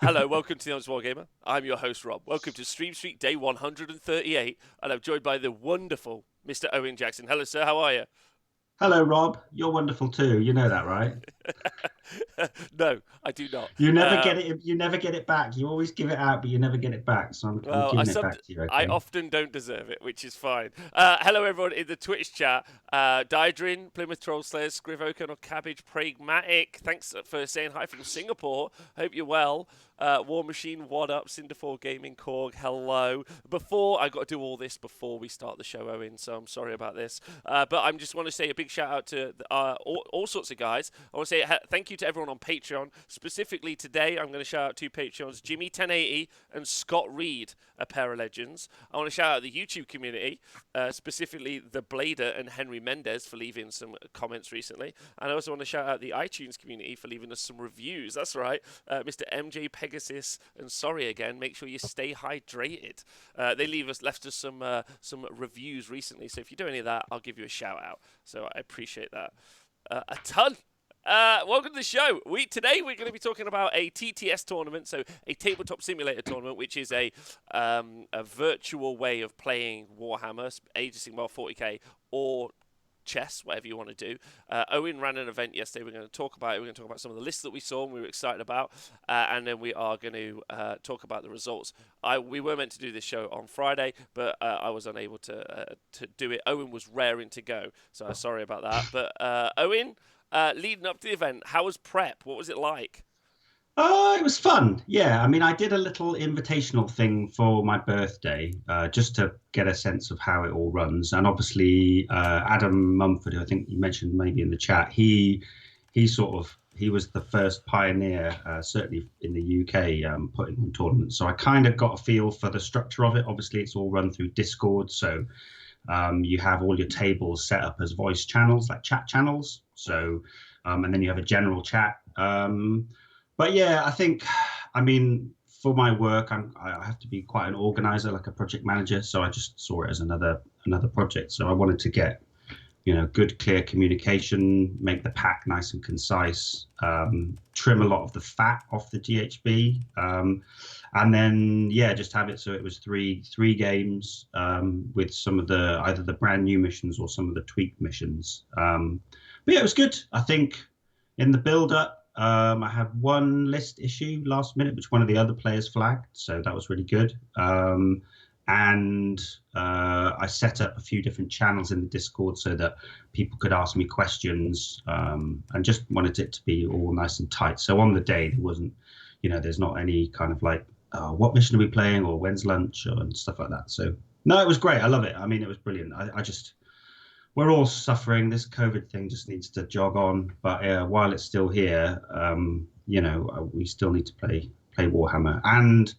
Hello, welcome to the Honest Wargamer. I'm your host, Rob. Welcome to Stream Street Day 138, and I'm joined by the wonderful Mr. Owen Jackson. Hello, sir. How are you? Hello, Rob. You're wonderful too. You know that, right? No, I do not. You never get it. You never get it back. You always give it out, but you never get it back. So I'm Well, giving it back to you. I Okay. often don't deserve it, which is fine. Hello, everyone in the Twitch chat. Dydrin, Plymouth Troll Slayers, Scrivoken or Cabbage Pragmatic. Thanks for saying hi from Singapore. Hope you're well. War Machine, what up? Cinder4 Gaming Korg, hello. I got to do all this before we start the show, Owen, so I'm sorry about this. But I just want to say a big shout out to all sorts of guys. I want to say thank you to everyone on Patreon. Specifically today, I'm going to shout out two Patreons, Jimmy1080 and Scott Reed, a pair of legends. I want to shout out the YouTube community, specifically the Blader and Henry Mendez for leaving some comments recently. And I also want to shout out the iTunes community for leaving us some reviews. That's right, Mr. MJ Pegasus and sorry again. Make sure you stay hydrated. They left us some reviews recently. So if you do any of that, I'll give you a shout out. So I appreciate that a ton. Welcome to the show. Today we're going to be talking about a TTS tournament, so a tabletop simulator tournament, which is a virtual way of playing Warhammer, Age of Sigmar 40k, or chess, whatever you want to do. Owen ran an event yesterday. We're going to talk about it. We're going to talk about some of the lists that we saw and we were excited about, and then we are going to talk about the results. We were meant to do this show on Friday, but I was unable to do it. Owen was raring to go, so I'm sorry about that. But Owen, leading up to the event, how was prep? What was it like? Oh, it was fun. Yeah, I mean, I did a little invitational thing for my birthday, just to get a sense of how it all runs. And obviously, Adam Mumford, who I think you mentioned maybe in the chat, he was the first pioneer, certainly in the UK, putting on tournaments. So I kind of got a feel for the structure of it. Obviously, it's all run through Discord, so you have all your tables set up as voice channels, like chat channels. So, and then you have a general chat. But yeah, I mean, for my work, I have to be quite an organizer, like a project manager. So I just saw it as another project. So I wanted to get, good, clear communication, make the pack nice and concise, trim a lot of the fat off the GHB, and then just have it so it was three games with some of either the brand new missions or some of the tweaked missions. But yeah, it was good. I think in the build up. I had one list issue last minute, which one of the other players flagged, so that was really good. And I set up a few different channels in the Discord so that people could ask me questions, and just wanted it to be all nice and tight. So on the day, there wasn't, there's not any kind of like, what mission are we playing or when's lunch and stuff like that. So no, it was great. I love it. I mean, it was brilliant. We're all suffering. This COVID thing just needs to jog on. But while it's still here, we still need to play Warhammer. And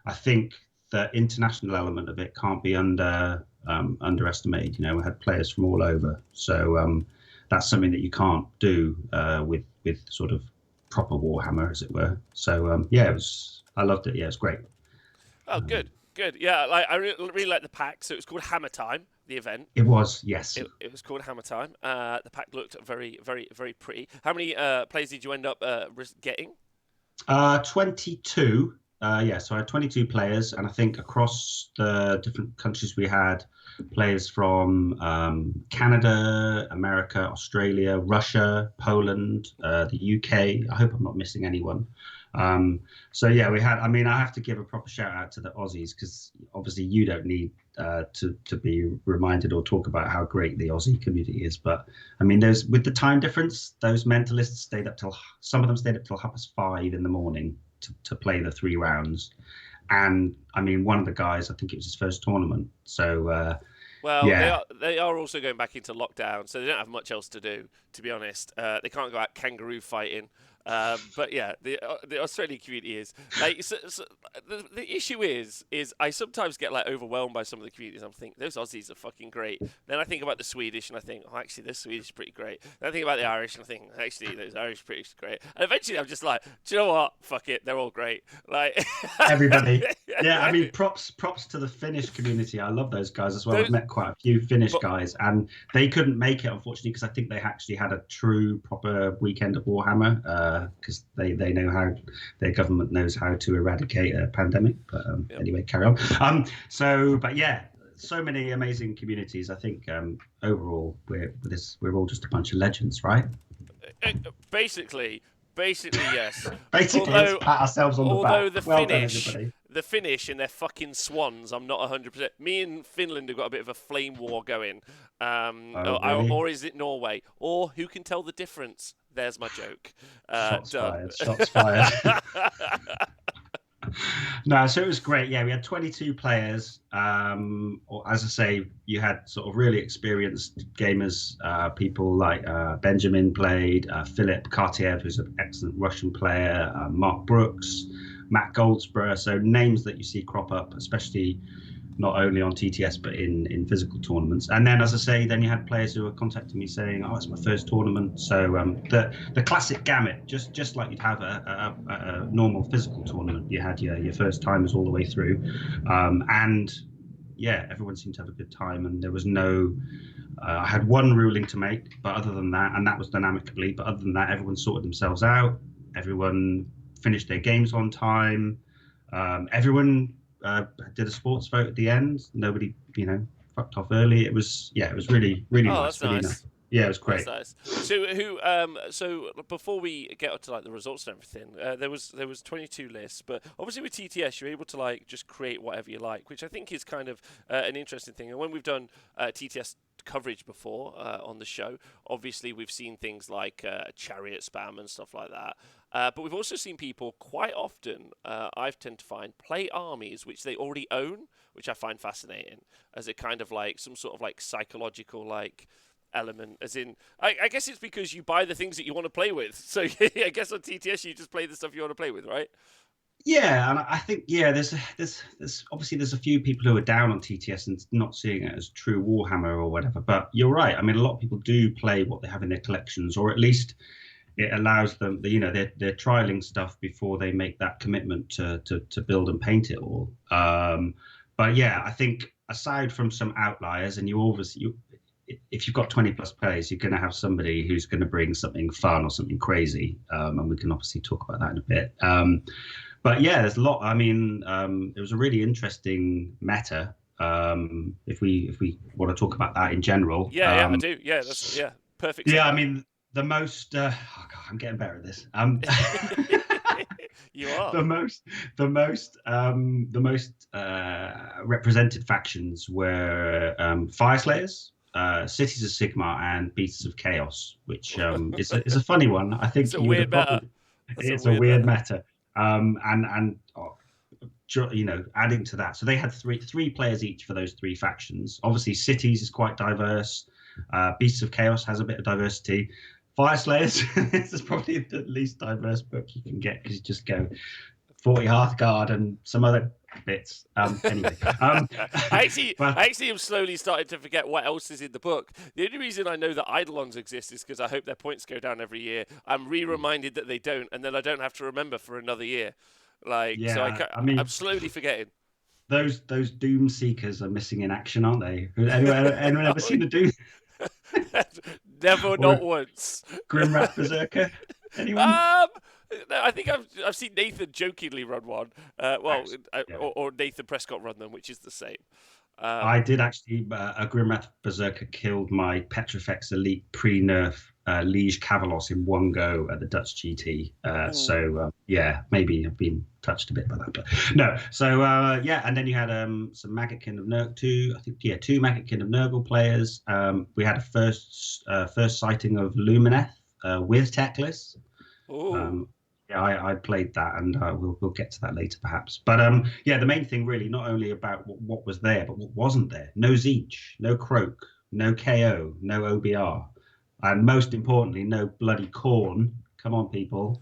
I think the international element of it can't be underestimated. We had players from all over, so that's something that you can't do with sort of proper Warhammer, as it were. So I loved it. Yeah, it's great. Oh, good, good. Yeah, I really like the pack. So it was called Hammer Time, the event. It was, yes. It was called Hammer Time. The pack looked very, very, very pretty. How many players did you end up getting? 22. So I had 22 players, and I think across the different countries we had players from Canada, America, Australia, Russia, Poland, the UK. I hope I'm not missing anyone. So yeah, we had. I mean, I have to give a proper shout out to the Aussies, because obviously you don't need to be reminded or talk about how great the Aussie community is. But I mean, with the time difference, those mentalists stayed up till some of them stayed up till 5:30 in the morning to play the 3 rounds. And I mean, one of the guys, I think it was his first tournament. So Well, yeah. they are also going back into lockdown, so they don't have much else to do. To be honest, they can't go out kangaroo fighting. But yeah, the Australian community is like the issue is I sometimes get like overwhelmed by some of the communities. I'm thinking those Aussies are fucking great. Then I think about the Swedish and I think, oh, actually, this Swedish is pretty great. Then I think about the Irish and I think, actually, those Irish are pretty great. And eventually, I'm just like, do you know what? Fuck it, they're all great. Like Everybody. Yeah, I mean, props to the Finnish community. I love those guys as well. Those- I've met quite a few Finnish but guys, and they couldn't make it, unfortunately, because I think they actually had a true, proper weekend of Warhammer, because they know how their government knows how to eradicate a pandemic. But Yep. anyway, carry on. But yeah, so many amazing communities. I think overall, we're all just a bunch of legends, right? Basically, yes. Basically, Although, let's pat ourselves on the although back. the Well done, Finnish, everybody. and their fucking swans, I'm not 100%. Me and Finland have got a bit of a flame war going. Oh, really? Or is it Norway? Or who can tell the difference? There's my joke. Shots Done. fired. Shots fired. No, so it was great. Yeah, we had 22 players. Or as I say, you had sort of really experienced gamers. People like Benjamin played, Philip Cartier, who's an excellent Russian player, Mark Brooks, Matt Goldsborough. So names that you see crop up, especially not only on TTS but in physical tournaments. And then, as I say, then you had players who were contacting me saying, "Oh, it's my first tournament." So the classic gamut, just like you'd have a normal physical tournament. You had your first timers all the way through, and yeah, everyone seemed to have a good time. And there was no. I had one ruling to make, but other than that, and that was done amicably. But other than that, everyone sorted themselves out. Everyone finished their games on time. Everyone did a sports vote at the end. Nobody, fucked off early. It was really, really Oh, nice. that's Really nice. nice. Yeah, it was great. That's nice. So before we get to like the results and everything, there was 22 lists, but obviously with TTS you're able to like just create whatever you like, which I think is kind of an interesting thing. And when we've done TTS coverage before on the show, obviously we've seen things like chariot spam and stuff like that. But we've also seen people quite often, I've tend to find, play armies which they already own, which I find fascinating as a kind of like some sort of like psychological like element, as in I guess it's because you buy the things that you want to play with. So I guess on TTS you just play the stuff you want to play with, right? Yeah, and I think there's obviously there's a few people who are down on TTS and not seeing it as true Warhammer or whatever. But you're right. I mean, a lot of people do play what they have in their collections, or at least it allows them, they're trialing stuff before they make that commitment to build and paint it all. But yeah, I think aside from some outliers, and if you've got 20 plus players, you're going to have somebody who's going to bring something fun or something crazy, and we can obviously talk about that in a bit. But yeah, there's a lot. I mean, it was a really interesting meta. If we want to talk about that in general, Yeah, I do. Yeah, that's perfect. yeah, Segue. I mean, the most. Oh God, I'm getting better at this. You are. The most represented factions were Fire Slayers, Cities of Sigmar, and Beasts of Chaos, which is a funny one. I think It's a weird meta. It's a weird meta. Adding to that, so they had three players each for those three factions. Obviously, Cities is quite diverse. Beasts of Chaos has a bit of diversity. Fire Slayers this is probably the least diverse book you can get, because you just go 40 Hearthguard and some other bits. Anyway, I actually am slowly starting to forget what else is in the book. The only reason I know that Eidolons exist is because I hope their points go down every year. I'm reminded that they don't, and then I don't have to remember for another year. I'm slowly forgetting. Those Doom Seekers are missing in action, aren't they? Anyone ever seen a Doom? Never, not once. Grimrat Berserker? Anyone? No, I think I've seen Nathan jokingly run one. Or Nathan Prescott run them, which is the same. I did actually. A Grimrat Berserker killed my Petrifex Elite pre-nerf Liege Cavalos in one go at the Dutch GT. Maybe I've been touched a bit by that, but no. So and then you had some Maggotkin of Nurgle, two Maggotkin of Nurgle players. We had a first sighting of Lumineth with Teclis. I played that, and we'll get to that later perhaps. But the main thing really, not only about what was there, but what wasn't there. No Zeech, no Croak, no KO, no OBR, and most importantly, no bloody Khorne. Come on, people.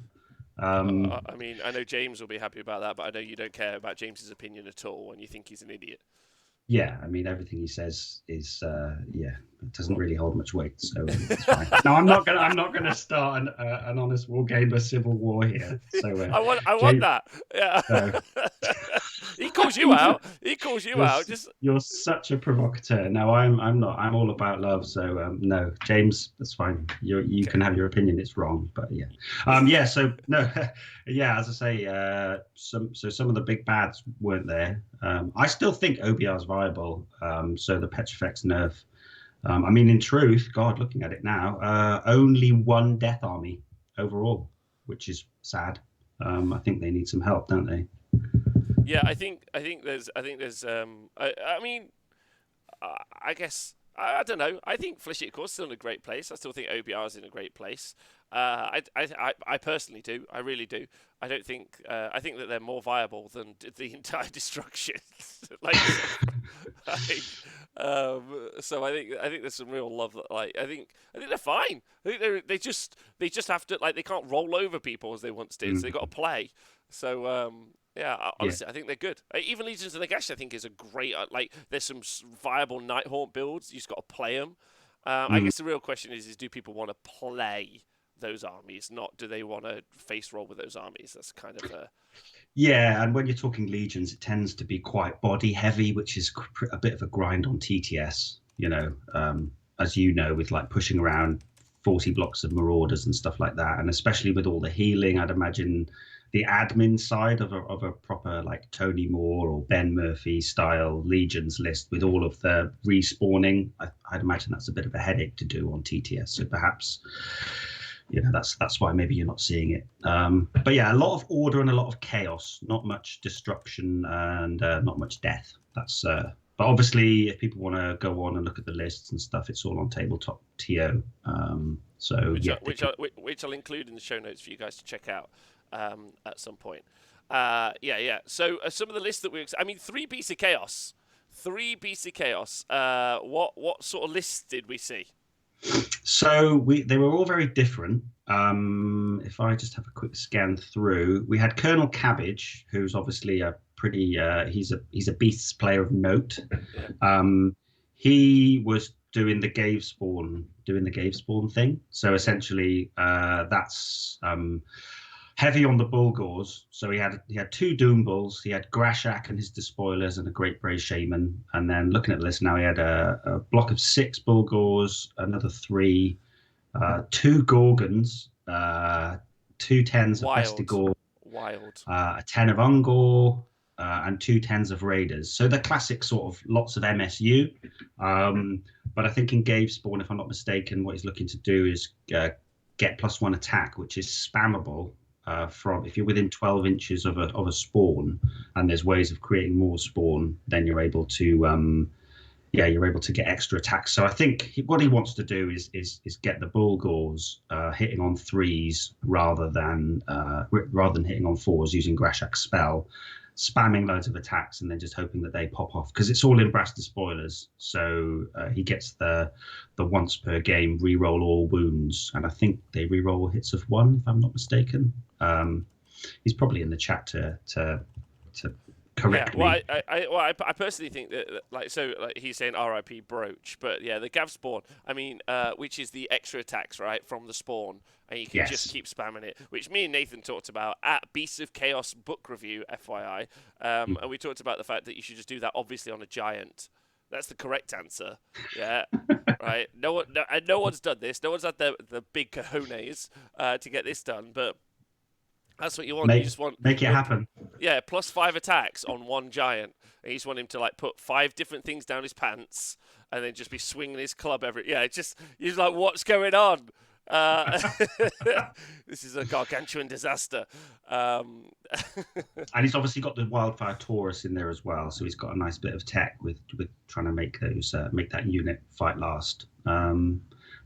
I mean, I know James will be happy about that, but I know you don't care about James's opinion at all, and you think he's an idiot. Yeah, I mean, everything he says is it doesn't really hold much weight, so it's fine. No, I'm not gonna start an honest Wargamer civil war here. So I want that. Yeah. He calls you out. He calls you out. Just You're such a provocateur. No, I'm not. I'm all about love. So no, James, that's fine. You okay. can have your opinion. It's wrong, but yeah, yeah. So no, yeah. As I say, some of the big bads weren't there. I still think OBR is viable. So the Petrifex nerf. I mean, in truth, God, looking at it now, only one Death Army overall, which is sad. I think they need some help, don't they? Yeah, I think there's I mean I guess I don't know. I think Flesh Eater Core's still in a great place. I still think OBR is in a great place. I personally do. I really do. I don't think I think that they're more viable than the entire destruction. like, so I think there's some real love. Like I think they're fine. I think they just have to like they can't roll over people as they once did. So they got to play. So yeah, Yeah. honestly, I think they're good. Even Legions of Nagash, I think, is a great. Like, there's some viable Nighthaunt builds. You just got to play them. I Mm. guess the real question is do people want to play those armies? Not do they want to face roll with those armies? That's kind of a Yeah, and when you're talking legions, it tends to be quite body heavy, which is a bit of a grind on TTS. As you know, with like pushing around 40 blocks of marauders and stuff like that, and especially with all the healing, I'd imagine the admin side of a proper like Tony Moore or Ben Murphy style legions list with all of the respawning. I'd imagine that's a bit of a headache to do on TTS. So perhaps that's why maybe you're not seeing it. But yeah, a lot of order and a lot of chaos, not much destruction and not much death. But obviously, if people want to go on and look at the lists and stuff, it's all on Tabletop TO. So which yeah, which I'll include in the show notes for you guys to check out at some point. Yeah. So some of the lists that I mean, 3 Beasts of Chaos. 3 Beasts of Chaos. What sort of lists did we see? So they were all very different. If I just have a quick scan through, we had Colonel Cabbage, who's obviously a pretty he's a beasts player of note. He was doing the Gave Spawn thing. So essentially, that's heavy on the Bulgors. So he had 2 Doom Bulls. He had Grashak and his Despoilers and a Great Bray Shaman. And then looking at the list now, he had a block of 6 Bulgors, another 3, 2 Gorgons, 2 10s of Festigor, Wild. a 10 of Ungor, and 2 10s of Raiders. So the classic sort of lots of MSU. But I think in Gave Spawn, if I'm not mistaken, what he's looking to do is get +1 attack, which is spammable. From if you're within 12 inches of a spawn, and there's ways of creating more spawn, then you're able to get extra attacks. So I think what he wants to do is get the Bulgors hitting on 3s rather than hitting on 4s using Grashak's spell, spamming loads of attacks and then just hoping that they pop off because it's all in brass despoilers. So he gets the once per game reroll all wounds, and I think they reroll hits of 1 if I'm not mistaken. He's probably in the chat to correct me. Me. I personally think that he's saying RIP Brooch, but yeah, the Gav Spawn. I mean, which is the extra attacks right from the spawn, and you can just keep spamming it. Which me and Nathan talked about at Beasts of Chaos book review, FYI, and we talked about the fact that you should just do that obviously on a giant. That's the correct answer. Yeah, right. No one's done this. No one's had the big cojones to get this done, but. That's what you want. You just want make it happen. Yeah, +5 attacks on 1 giant. And you just want him to like put 5 different things down his pants, and then just be swinging his club every. Yeah, you're like, what's going on? This is a gargantuan disaster. And he's obviously got the Wildfire Taurus in there as well, so he's got a nice bit of tech with trying to make that unit fight last.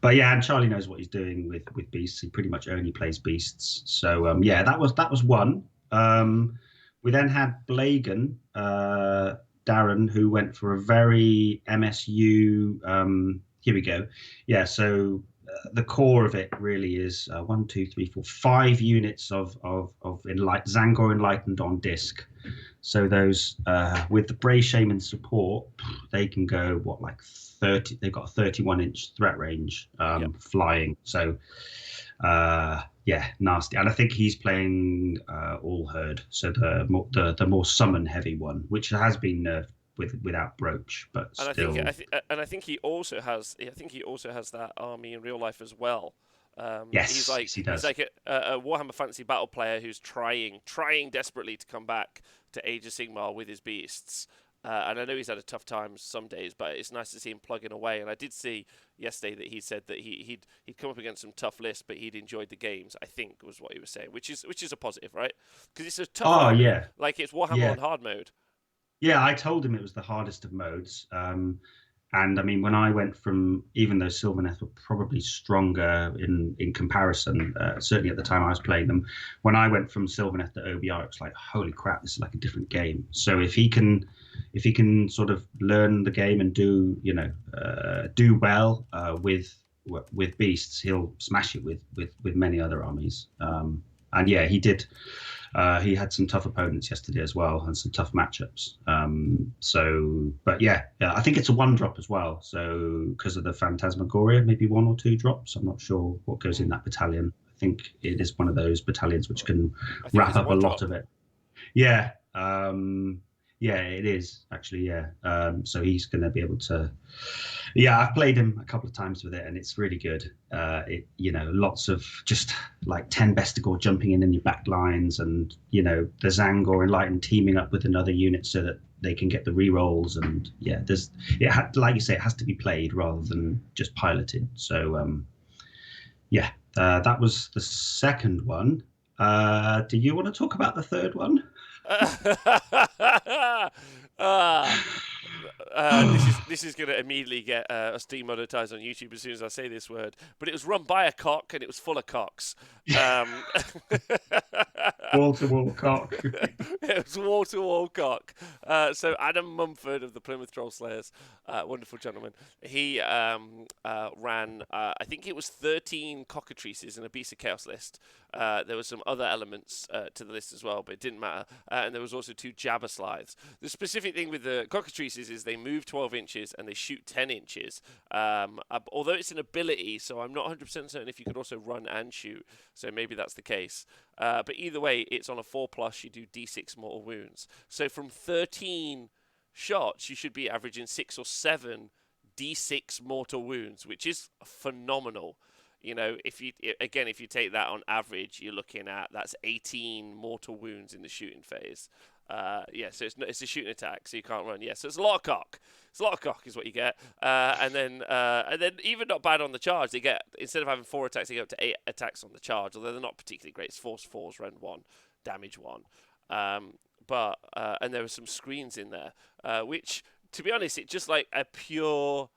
But yeah, and Charlie knows what he's doing with beasts. He pretty much only plays beasts. So yeah, that was one. We then had Blagan, Darren, who went for a very MSU. Here we go. Yeah, so the core of it really is 1, 2, 3, 4, 5 units of Zangor Enlightened on disc. So those with the Bray Shaman support, they can go like 30. They've got a 31-inch threat range, flying. So Yeah, nasty. And I think he's playing All Herd, so the more summon heavy one, which has been nerfed without Broach, but And I think still. I think he also has that army in real life as well. Yes, yes, he He's does. like a Warhammer Fantasy Battle player who's trying desperately to come back to Age of Sigmar with his beasts. And I know he's had a tough time some days, but it's nice to see him plugging away. And I did see yesterday that he said that he'd come up against some tough lists, but he'd enjoyed the games. I think was what he was saying, which is a positive, right? Because it's a tough Oh army, yeah, like it's Warhammer yeah. on hard mode. Yeah, I told him it was the hardest of modes. And I mean, when I went from, even though Sylvaneth were probably stronger in comparison, certainly at the time I was playing them, when I went from Sylvaneth to OBR, it was like, holy crap, this is like a different game. So if he can sort of learn the game and do well with beasts, he'll smash it with many other armies. And yeah, he did. He had some tough opponents yesterday as well, and some tough matchups. But yeah, I think it's a one drop as well. So because of the Phantasmagoria, maybe one or two drops. I'm not sure what goes in Mm. that battalion. I think it is one of those battalions which can I think wrap it's a up a one lot drop. of it. Yeah, yeah, it is actually. Yeah, so he's going to be able to. Yeah, I've played him a couple of times with it, and it's really good. Lots of just like 10 Bestigor jumping in your back lines, and the Zangor and Lighten teaming up with another unit so that they can get the rerolls. And yeah, like you say, it has to be played rather than just piloted. So yeah, that was the second one. Do you want to talk about the third one? Ah, this is going to immediately get us demonetized on YouTube as soon as I say this word. But it was run by a cock and it was full of cocks. Um, Wall to wall cock. it was wall to wall cock. So Adam Mumford of the Plymouth Troll Slayers, wonderful gentleman. He ran, I think it was 13 cockatrices in a Beast of Chaos list. There were some other elements to the list as well, but it didn't matter. And there was also 2 Jabber Slides. The specific thing with the cockatrices is they move 12 inches and they shoot 10 inches. Although it's an ability, so I'm not 100% certain if you could also run and shoot. So maybe that's the case. But either way, it's on a 4+, you do d6 mortal wounds. So from 13 shots, you should be averaging 6 or 7 d6 mortal wounds, which is phenomenal. If you take that on average, you're looking at that's 18 mortal wounds in the shooting phase. Yeah, so it's a shooting attack, so you can't run. Yeah, so it's a lot of cock. It's a lot of cock is what you get. And then even not bad on the charge. They get, instead of having 4 attacks, they go up to 8 attacks on the charge. Although they're not particularly great. It's force 4s, rend 1, damage 1. And there were some screens in there, which, to be honest, it's just like a pure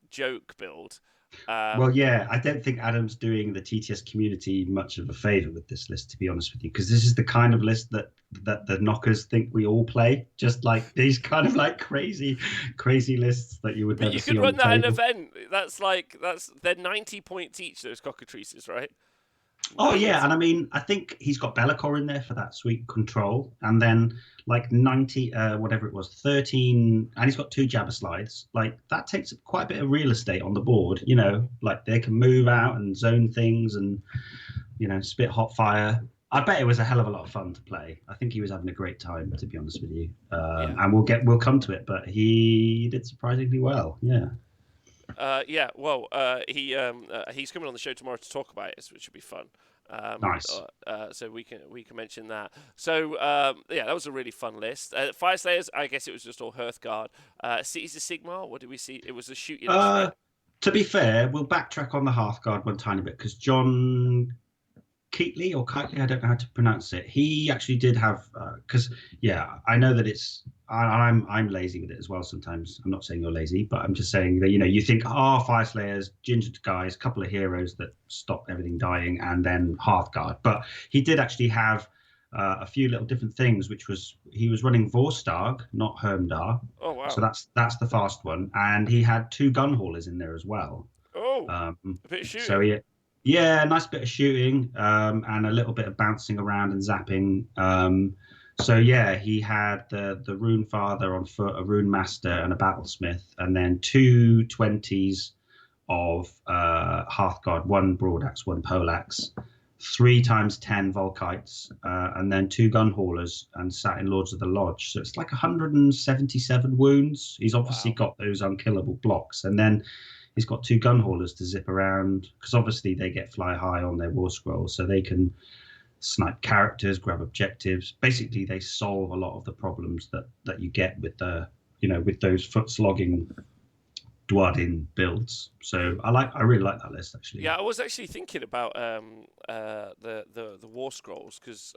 joke build. Well, yeah, I don't think Adam's doing the TTS community much of a favor with this list, to be honest with you, because this is the kind of list that the knockers think we all play. Just like these kind of like crazy lists that you would But never you see could on the run that in an table. event. They're 90 points each. Those cockatrices, right? Oh yeah, 90. and I mean, I think he's got Be'lakor in there for that sweet control, and then like 90, whatever it was, 13, and he's got 2 Jabber Slides. Like that takes up quite a bit of real estate on the board. Like they can move out and zone things, and spit hot fire. I bet it was a hell of a lot of fun to play. I think he was having a great time, to be honest with you. Yeah. And we'll come to it, but he did surprisingly well. Yeah. Yeah. Well, he's coming on the show tomorrow to talk about it, which should be fun. Nice. So we can mention that. So yeah, that was a really fun list. Fire Slayers, I guess it was just all Hearthguard. Cities of Sigmar, what did we see? It was a shooty list, Uh, right? to be fair, we'll backtrack on the Hearthguard one tiny bit because John Keatley or Kitely, I don't know how to pronounce it. He actually did have because yeah, I know that I'm lazy with it as well sometimes. I'm not saying you're lazy, but I'm just saying that you think Fire Slayers, ginger guys, couple of heroes that stop everything dying, and then Hearthguard. But he did actually have a few little different things, which was he was running Vorstag, not Hermdar. Oh So wow. that's the fast one, and he had 2 gun haulers in there as well. Oh, Um, a bit of so shooting. yeah, nice bit of shooting, and a little bit of bouncing around and zapping. So yeah, he had the Rune Father on foot, a Rune Master, and a Battlesmith, and then 2 20s of Hearthguard, one broadaxe, one poleaxe, 3 times 10 Volkites, and then 2 gun haulers, and sat in Lords of the Lodge. So it's like 177 wounds. He's obviously Wow. got those unkillable blocks, and then he's got 2 gun haulers to zip around because obviously they get fly high on their war scrolls, so they can snipe characters, grab objectives. Basically, they solve a lot of the problems that you get with with those foot slogging Dwadin builds. So I really like that list actually. Yeah, I was actually thinking about the war scrolls because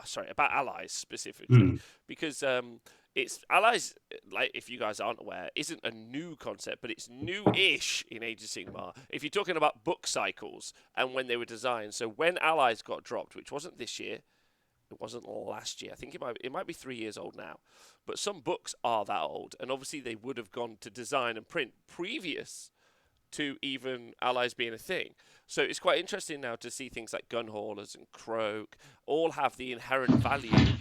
sorry, about allies specifically, Mm, because it's allies, like, if you guys aren't aware, isn't a new concept, but it's new-ish in Age of Sigmar. If you're talking about book cycles and when they were designed, so when allies got dropped, which wasn't this year, it wasn't last year. I think it might be 3 years old now, but some books are that old, and obviously they would have gone to design and print previous to even allies being a thing. So it's quite interesting now to see things like gun haulers and croak all have the inherent value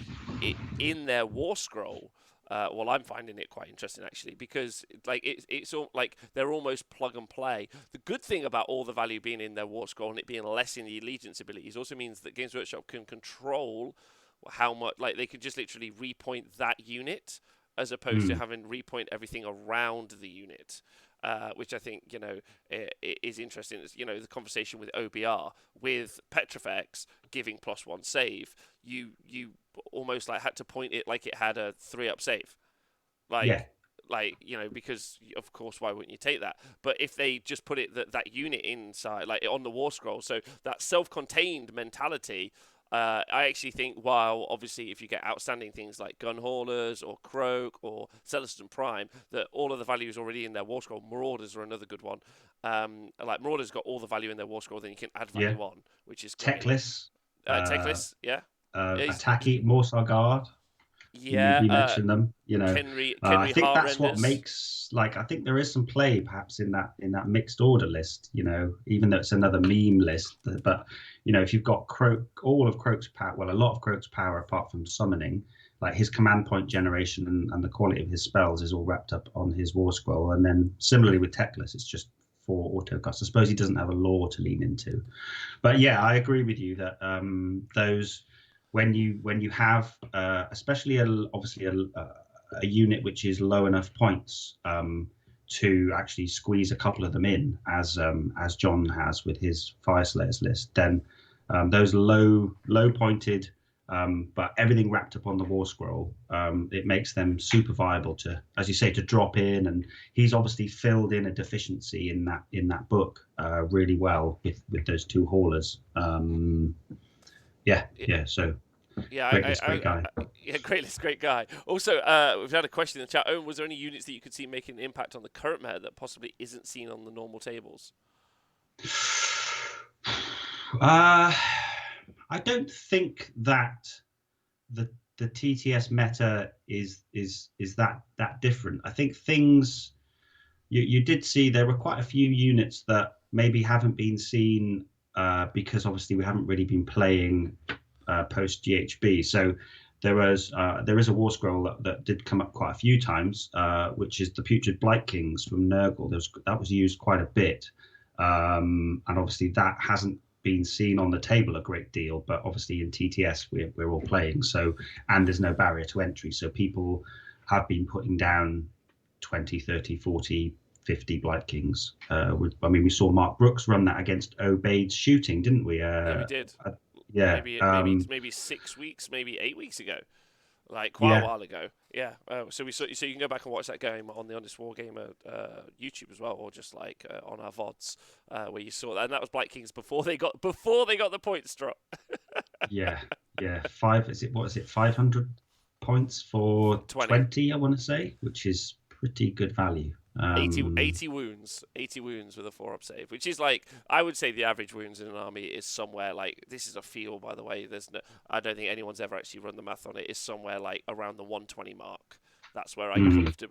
in their war scroll. Well, I'm finding it quite interesting actually because like it's all like they're almost plug and play. The good thing about all the value being in their war scroll and it being less in the allegiance abilities also means that Games Workshop can control how much, like, they could just literally repoint that unit as opposed to mm, having repoint everything around the unit. Which I think is interesting. It's, the conversation with OBR with Petrifex giving +1 save. You almost like had to point it like it had a 3-up save, yeah, because of course why wouldn't you take that? But if they just put it that unit inside, like on the war scroll, so that self-contained mentality. I actually think, while obviously if you get outstanding things like gun haulers or croak or Celestin Prime, that all of the value is already in their war scroll. Marauders are another good one. Like Marauders got all the value in their war scroll, then you can add yeah. value on, which is great. Techless, uh, Teclis, yeah, is Attacky, Morsar Guard. yeah. We mentioned them. I Kenry think Heart that's what Renders. makes I think there is some play perhaps in that mixed order list. Even though it's another meme list, but if you've got Croak, all of Croak's power, well, a lot of Croak's power apart from summoning, like his command point generation and the quality of his spells is all wrapped up on his war scroll. And then similarly with Teclis, it's just 4 autocasts. I suppose he doesn't have a lore to lean into. But yeah, I agree with you that those when you have especially obviously a unit which is low enough points to actually squeeze a couple of them in, as John has with his Fire Slayers list, then those low pointed but everything wrapped up on the war scroll, it makes them super viable to, as you say, to drop in. And he's obviously filled in a deficiency in that book really well with those 2 haulers. Yeah. So Yeah, great list, great guy. yeah, great guy. Also, we've had a question in the chat. Owen, was there any units that you could see making an impact on the current meta that possibly isn't seen on the normal tables? I don't think that the TTS meta is that different. I think things you did see there were quite a few units that maybe haven't been seen because obviously we haven't really been playing post GHB. So there is a war scroll that did come up quite a few times, which is the Putrid Blight Kings from Nurgle. That was used quite a bit, and obviously that hasn't been seen on the table a great deal. But obviously in TTS we're all playing, so, and there's no barrier to entry, so people have been putting down 20, 30, 40, 50 Blight Kings. We saw Mark Brooks run that against Obaid's shooting, didn't we? Yeah, we did. Yeah. Maybe 6 weeks, maybe 8 weeks ago, like quite a Yeah. while ago. Yeah. So you can go back and watch that game on the Honest Wargamer YouTube as well, or just like on our VODs where you saw that, and that was Blight Kings before they got the points drop. Yeah. Yeah. What is it? 500 points for 20. 20, I want to say, which is pretty good value. 80 wounds, 80 wounds with a 4-up save, which is like, I would say the average wounds in an army is somewhere like, this is a feel, by the way. I don't think anyone's ever actually run the math on it. Is somewhere like around the 120 mark. That's where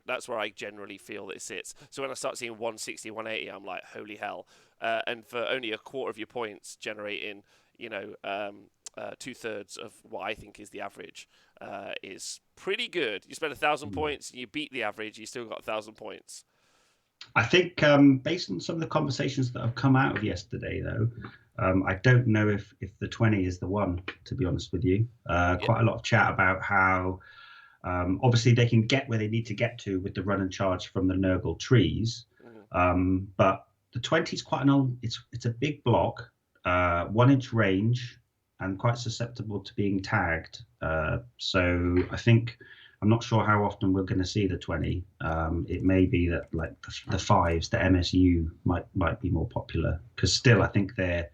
that's where I generally feel that it sits. So when I start seeing 160, 180, I'm like, holy hell! And for only a quarter of your points generating, 2/3 of what I think is the average, is pretty good. You spend 1,000 points and you beat the average, you still got 1,000 points. I think based on some of the conversations that have come out of yesterday, though, I don't know if the 20 is the one. To be honest with you, Yeah. quite a lot of chat about how obviously they can get where they need to get to with the run and charge from the Nurgle trees, Mhm. but the 20 is quite an old. It's a big block, 1 inch range, and quite susceptible to being tagged. So I think I'm not sure how often we're going to see the 20. It may be that like the fives, the MSU might be more popular because still I think they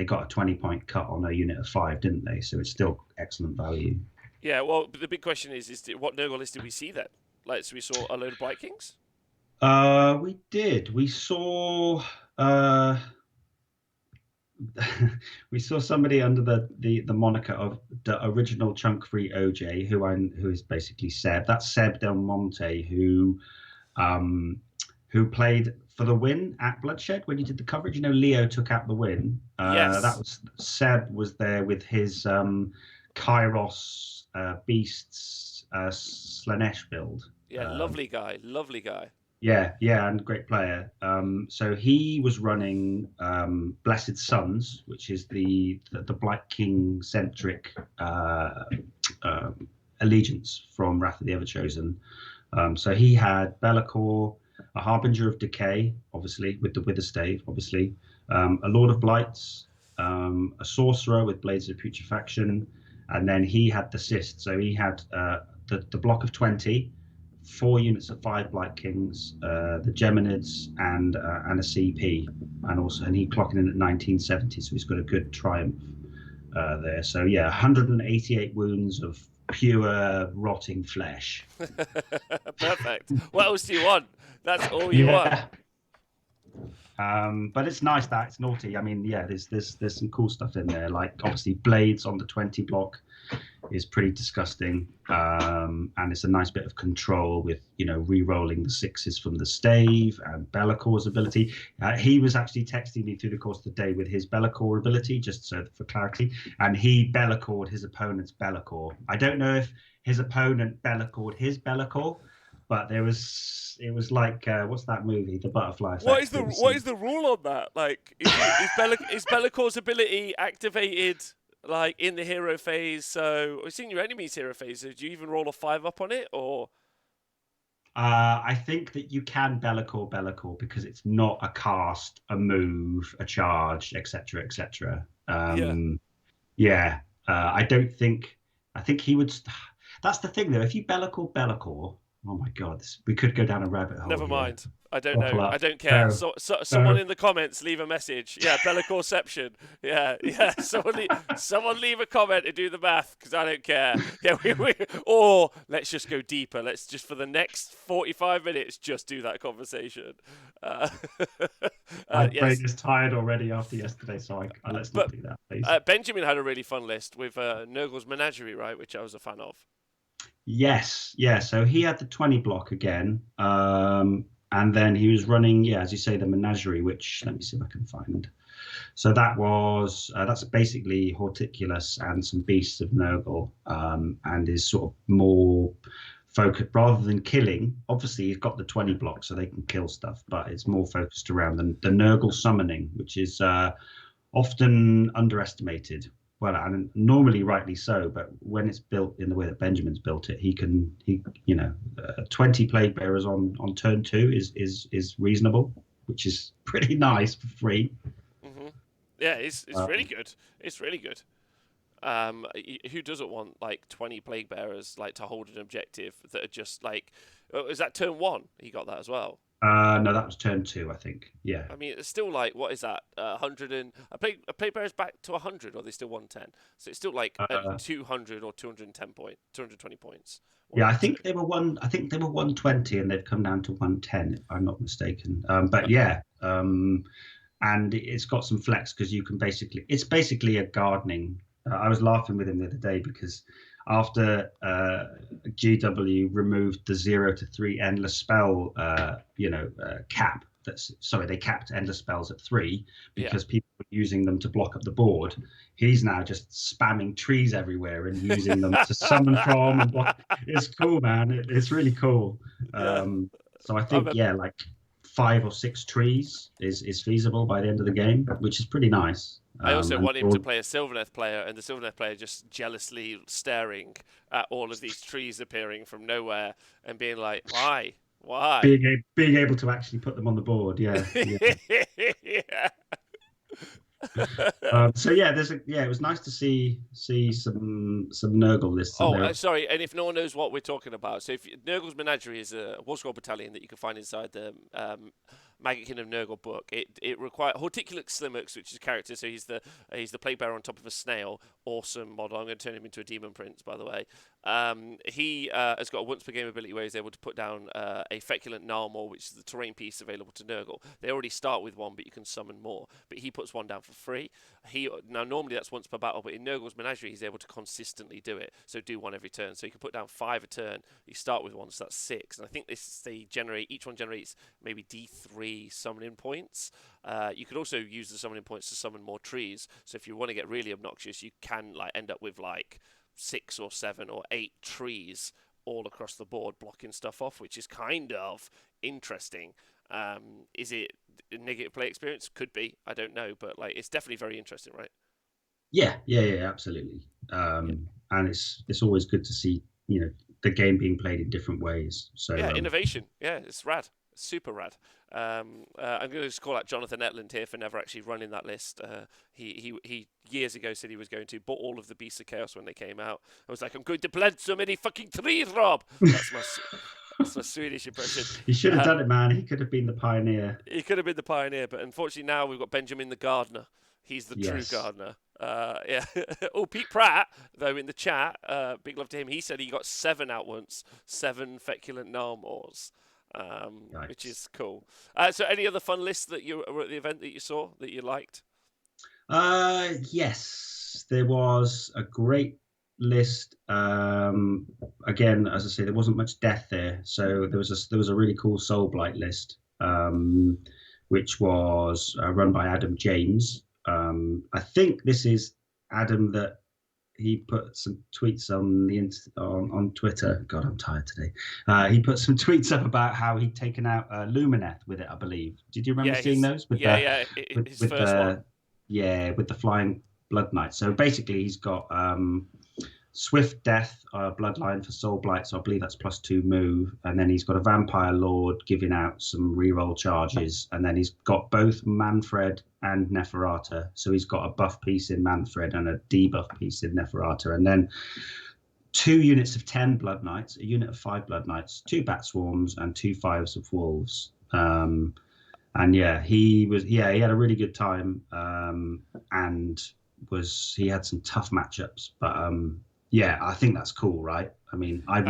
got a 20-point cut on a unit of 5, didn't they? So it's still excellent value. Yeah. Well, the big question is what Nurgle list did we see then? Like, so we saw a load of Blight Kings. We did. We saw uh, we saw somebody under the moniker of the original chunk free OJ, who is basically Seb. That's Seb Del Monte, um who played for the win at Bloodshed when you did the coverage. You know, Leo took out the win. That Yes. was Seb was there with his Kairos Beasts Slanesh build. Yeah. Lovely guy. Lovely guy. Yeah, yeah, and great player. So he was running Blessed Sons, which is the Blight King centric allegiance from Wrath of the Everchosen. So he had Be'lakor, a Harbinger of Decay, obviously with the Witherstave, obviously, a Lord of Blights, a Sorcerer with Blades of Putrefaction, and then he had the Cyst. So he had the block of 20, 4 units of 5 Blight Kings, the Geminids, and a CP, and he clocking in at 1970, so he's got a good triumph there. So yeah, 188 wounds of pure rotting flesh. Perfect. What else do you want? That's all you want. Yeah. But it's nice that it's naughty. I mean, yeah, there's some cool stuff in there. Like obviously blades on the 20 block is pretty disgusting, and it's a nice bit of control with re-rolling the sixes from the stave and Bellacor's ability. He was actually texting me through the course of the day with his Bellacor ability, just so for clarity, and he Bellacored his opponent's Bellacor. I don't know if his opponent Bellacored his Bellacor, but it was like what's that movie, The Butterfly Effect? What is the rule on that? Like, is Bellacor's ability activated like in the hero phase? So we've seen your enemy's hero phase. So do you even roll a 5 up on it, or? I think that you can Be'lakor because it's not a cast, a move, a charge, etc., etc. Yeah. Yeah, I don't think. I think he would. That's the thing, though. If you Be'lakor, oh my God, we could go down a rabbit hole Never here. mind. I don't Buckle know. I up. don't care. No, Someone no. in the comments leave a message. Yeah, Bellacorception. Yeah, yeah. Someone leave a comment and do the math because I don't care. Yeah, or let's just go deeper. Let's just for the next 45 minutes just do that conversation. Uh, My brain yes, is tired already after yesterday, so let's not but do that, please. Benjamin had a really fun list with Nurgle's Menagerie, right, which I was a fan of. Yes, yeah. So he had the 20 block again. And then he was running, yeah, as you say, the Menagerie, which let me see if I can find. So that's basically Horticulus and some beasts of Nurgle, and is sort of more focused rather than killing. Obviously, he's got the 20 block, so they can kill stuff, but it's more focused around the Nurgle summoning, which is often underestimated. Well, and normally rightly so, but when it's built in the way that Benjamin's built it, he 20 plague bearers on turn 2 is reasonable, which is pretty nice for free. Hmm. Yeah, it's Um, really good. It's really good. Who doesn't want like 20 plague bearers like to hold an objective that are just like? Is that turn 1? He got that as well. no, that was turn 2, I think. Yeah. I mean, it's still like what is that? 100 and a plague bearer's back to 100, or are they still 110? So it's still like Uh, 200 or 220 points. One yeah, of I the two. think they were one. I think they were 120, and they've come down to 110, if I'm not mistaken. Uh, But yeah, and it's got some flex because it's basically a gardening. I was laughing with him the other day because after GW removed the 0 to 3 endless spell, cap. They capped endless spells at 3 Yeah. because people were using them to block up the board. He's now just spamming trees everywhere and using them to summon from and block. It's cool, man. It's really cool. Yeah. So I I think, remember. yeah, like 5 or 6 trees is feasible by the end of the game, which is pretty nice. I also And want him to play a Sylvaneth player, and the Sylvaneth player just jealously staring at all of these trees appearing from nowhere and being like, "Why? Why?" being able to actually put them on the board, yeah, yeah. Yeah. So yeah, it was nice to see some Nurgle lists on Oh, there. sorry. And if no one knows what we're talking about, so if Nurgle's Menagerie is a War Scroll battalion that you can find inside the Magic Kingdom Nurgle book. It requires Horticulus Slimux, which is a character. So he's the plague bearer on top of a snail. Awesome model. I'm going to turn him into a demon prince, by the way. He has got a once per game ability where he's able to put down a feculent Gnarlmaw, which is the terrain piece available to Nurgle. They already start with one, but you can summon more. But he puts one down for free. Now normally that's once per battle, but in Nurgle's Menagerie he's able to consistently do it. So do one every turn. So you can put down 5 a turn. You start with one, so that's 6. And I think each one generates maybe D3 summoning points. You could also use the summoning points to summon more trees. So if you want to get really obnoxious, you can end up with 6 or 7 or 8 trees all across the board blocking stuff off, which is kind of interesting. Is it a negative play experience? Could be. I don't know, but it's definitely very interesting, right? Yeah, absolutely. Yeah. And it's always good to see the game being played in different ways. So Yeah, innovation. Yeah, it's rad. Super rad. I'm going to just call out Jonathan Etland here for never actually running that list. He years ago said he was going to, bought all of the Beasts of Chaos when they came out. I was like, I'm going to plant so many fucking trees, Rob. That's my Swedish impression. He should have done it, man. He could have been the pioneer. He could have been the pioneer, but unfortunately now we've got Benjamin the Gardener. He's the true gardener. Yeah. Oh, Pete Pratt, though, in the chat, big love to him. He said he got 7 out once, 7 feculent Gnarlmaws, which is cool. So any other fun lists that you were at the event that you saw that you liked? Yes, there was a great list. Again, as I say, there wasn't much death there, so there was a really cool Soul Blight list, which was run by Adam James. I think this is Adam that he put some tweets on Twitter. God, I'm tired today. He put some tweets up about how he'd taken out Lumineth with it, I believe. Did you remember seeing those? His first one. Yeah, with the flying Blood Knight. So basically, he's got Swift Death Bloodline for Soul Blight, so I believe that's +2 move, and then he's got a Vampire Lord giving out some reroll charges, and then he's got both Manfred and Neferata, so he's got a buff piece in Manfred and a debuff piece in Neferata, and then 2 units of 10 Blood Knights, a unit of 5 Blood Knights, 2 Bat Swarms, and 2 5s of Wolves. And yeah, he had a really good time, and he had some tough matchups, but yeah, I think that's cool, right? I mean, I've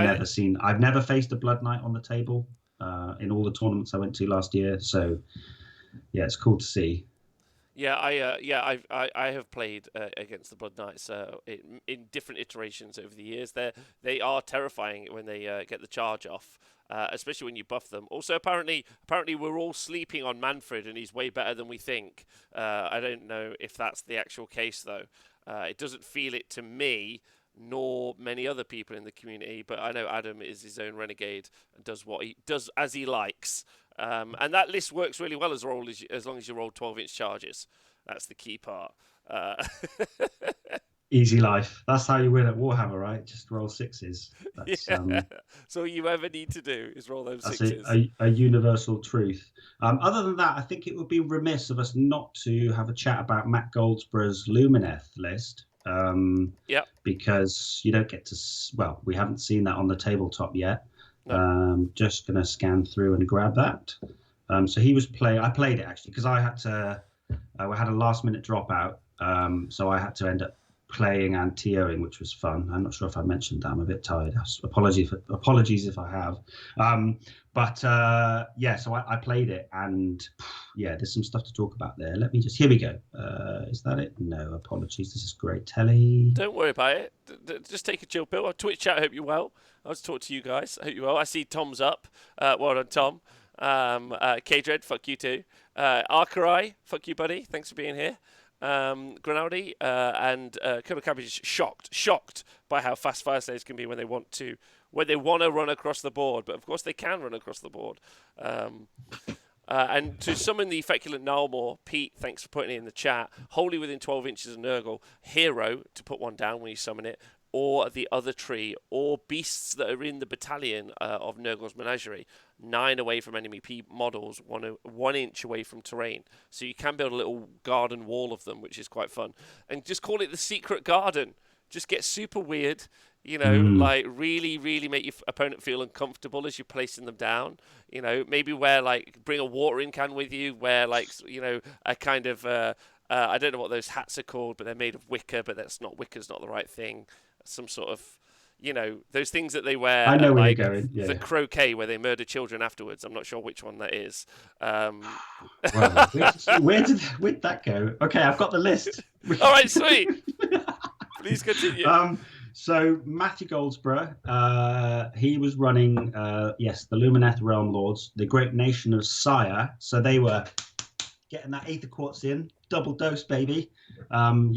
never faced a Blood Knight on the table in all the tournaments I went to last year. So, yeah, it's cool to see. Yeah, I have played against the Blood Knights in different iterations over the years. They are terrifying when they get the charge off, especially when you buff them. Also, apparently we're all sleeping on Manfred, and he's way better than we think. I don't know if that's the actual case though. It doesn't feel it to me, nor many other people in the community, but I know Adam is his own renegade and does what he does as he likes. And that list works really well as long as you roll 12-inch charges. That's the key part. Easy life. That's how you win at Warhammer, right? Just roll 6s. That's, so all you ever need to do is roll those 6s. That's a universal truth. Other than that, I think it would be remiss of us not to have a chat about Matt Goldsborough's Lumineth list. Because you don't get to, we haven't seen that on the tabletop yet. No. Just gonna scan through and grab that. So he was I played it actually because I had a last minute dropout, so I had to end up playing and TOing, which was fun. I'm not sure if I mentioned that. I'm a bit tired. Apologies if I have. So I played it, and yeah, there's some stuff to talk about there. Here we go. Is that it? No, apologies. This is great telly. Don't worry about it. Just take a chill pill. Twitch chat, I hope you're well. I'll just talk to you guys. I hope you're well. I see Tom's up. Well done, Tom. K-Dread, fuck you too. Arkarai, fuck you, buddy. Thanks for being here. Grinaldi and Colonel Cabbage shocked by how fast fire slaves can be when they want to run across the board, but of course they can run across the board. And to summon the feculent Nalmor, Pete, thanks for putting it in the chat. Wholly within 12 inches of Nurgle, hero to put one down when you summon it, or the other tree, or beasts that are in the battalion of Nurgle's menagerie. 9 away from enemy models, 1 inch away from terrain. So you can build a little garden wall of them, which is quite fun. And just call it the secret garden. Just get super weird, like really, really make your opponent feel uncomfortable as you're placing them down. Maybe bring a watering can with you, wear a kind of, I don't know what those hats are called, but they're made of wicker, but wicker's not the right thing. Some sort of, those things that they wear I know at, where you're going. the Yeah. croquet where they murder children afterwards. I'm not sure which one that is. Well, where did that go? Okay, I've got the list. All right, sweet. Please continue. So Matthew Goldsborough, he was running, the Lumineth Realm Lords, the great nation of Sire. So they were getting that Aether Quartz in, double dose, baby. And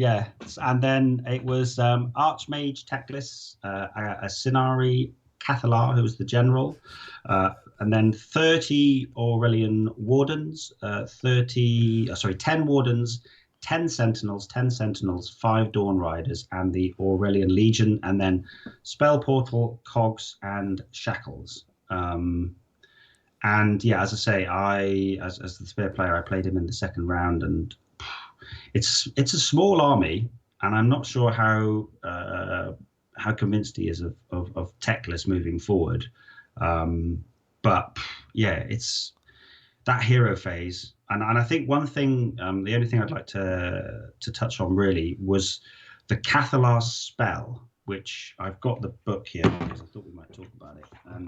then it was Archmage Teclis, a Sinari Cathalar, who was the general, and then 30 Aurelian Wardens, 10 Wardens, 10 Sentinels, 5 Dawn Riders, and the Aurelian Legion, and then Spell Portal, Cogs, and Shackles. And yeah, as I say, as the Spear player, I played him in the second round, and it's a small army, and I'm not sure how convinced he is of Teclis moving forward. But yeah, it's that hero phase. And I think one thing, the only thing I'd like to touch on really was the Cathalar spell, which I've got the book here because I thought we might talk about it.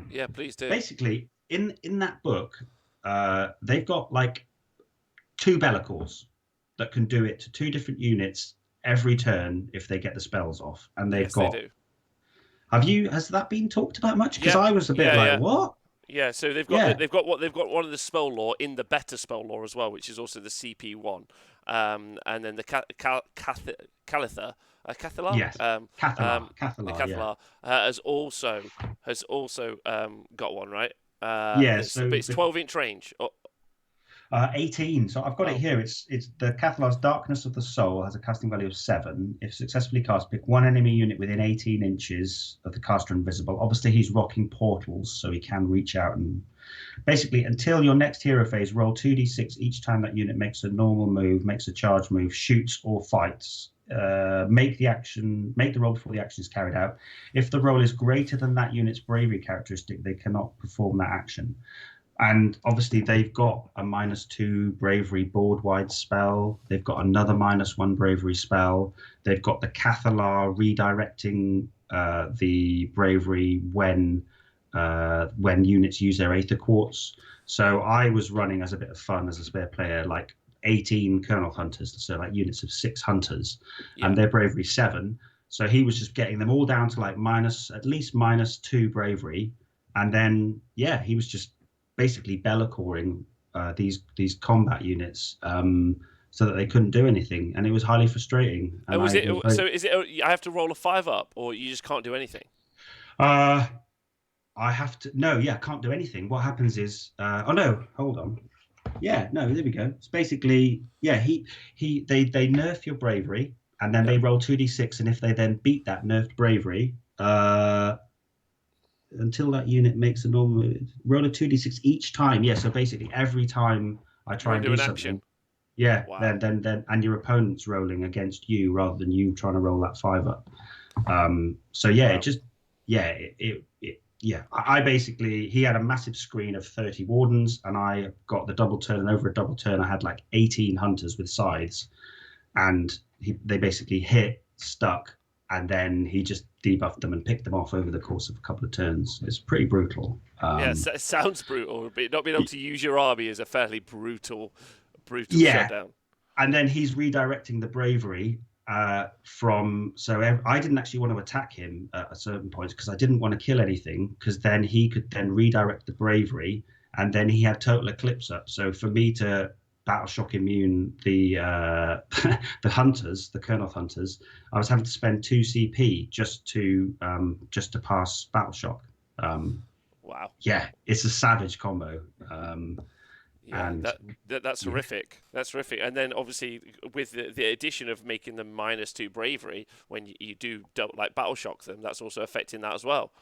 Yeah, please do. Basically, in that book, they've got like 2 Bellicors that can do it to 2 different units every turn if they get the spells off. And they've got. They do. Has that been talked about much? Because I was a bit what? Yeah, so they've got one of the spell lore in the better spell lore as well, which is also the CP1, and then the Cathalar. Yes, Cathalar has also got one, right? So it's 12-inch range. 18. So I've got it here. It's the Cathalar's Darkness of the Soul has a casting value of 7. If successfully cast, pick 1 enemy unit within 18 inches of the caster invisible. Obviously, he's rocking portals, so he can reach out and basically until your next hero phase, roll 2d6 each time that unit makes a normal move, makes a charge move, shoots or fights. Make the roll before the action is carried out. If the roll is greater than that unit's bravery characteristic, they cannot perform that action. And obviously, they've got a -2 bravery board-wide spell. They've got another -1 bravery spell. They've got the Cathalar redirecting the bravery when units use their Aether Quartz. So I was running as a bit of fun as a spare player, like 18 Colonel Hunters, so like units of 6 Hunters, and their bravery 7. So he was just getting them all down to like at least -2 bravery, and then he was just basically Bellacoring these combat units so that they couldn't do anything, and it was highly frustrating. And I have to roll a 5 up, or you just can't do anything? I have to. No, I can't do anything. What happens is, hold on. Yeah, no, there we go. It's basically, they nerf your bravery, and then they roll 2d6, and if they then beat that nerfed bravery, until that unit makes a normal roll a 2d6 each time. Yeah, so basically every time I try and do something. Action. Yeah, wow. then and your opponent's rolling against you rather than you trying to roll that 5 up. I basically, he had a massive screen of 30 Wardens, and I got the double turn, and over a double turn I had like 18 Hunters with scythes, and they basically hit, stuck, and then he just debuffed them and picked them off over the course of a couple of turns. It's pretty brutal. It sounds brutal, but not being able to use your army is a fairly brutal shutdown. And then he's redirecting the bravery I didn't actually want to attack him at a certain point because I didn't want to kill anything, because then he could then redirect the bravery, and then he had total eclipse up. So for me to battle shock immune the the hunters, the Colonel Hunters, I was having to spend 2 CP just to pass battle shock. Wow. Yeah, it's a savage combo. Yeah, that's horrific. That's horrific. And then obviously with the addition of making them -2 bravery when you do like battle shock them, that's also affecting that as well.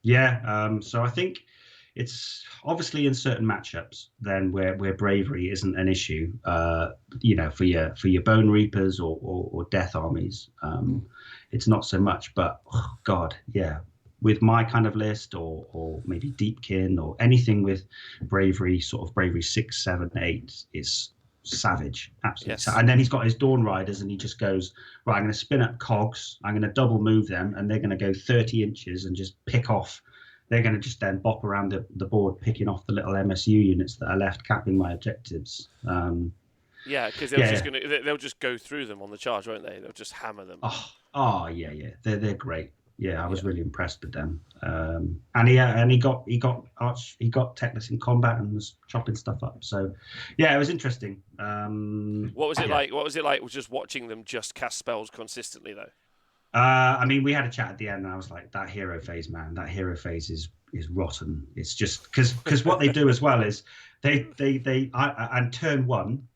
Yeah, so I think it's obviously in certain matchups then where bravery isn't an issue. For your Bone Reapers or Death Armies, it's not so much. But oh God, yeah, with my kind of list or maybe Deepkin or anything with bravery, sort of bravery 6, 7, 8, it's savage, absolutely. Yes. And then he's got his Dawn Riders, and he just goes, right, I'm going to spin up cogs, I'm going to double move them, and they're going to go 30 inches and just pick off. They're going to just then bop around the board, picking off the little MSU units that are left, capping my objectives. Yeah, because they'll just go through them on the charge, won't they? They'll just hammer them. Yeah, they're great. Yeah, I was Yeah. really impressed with them. And he got Techless in combat and was chopping stuff up. So, yeah, it was interesting. What was it like? What was it like just watching them just cast spells consistently, though? I mean, we had a chat at the end, and I was like, "That hero phase, man. That hero phase is rotten. It's just because what they do as well is and turn one,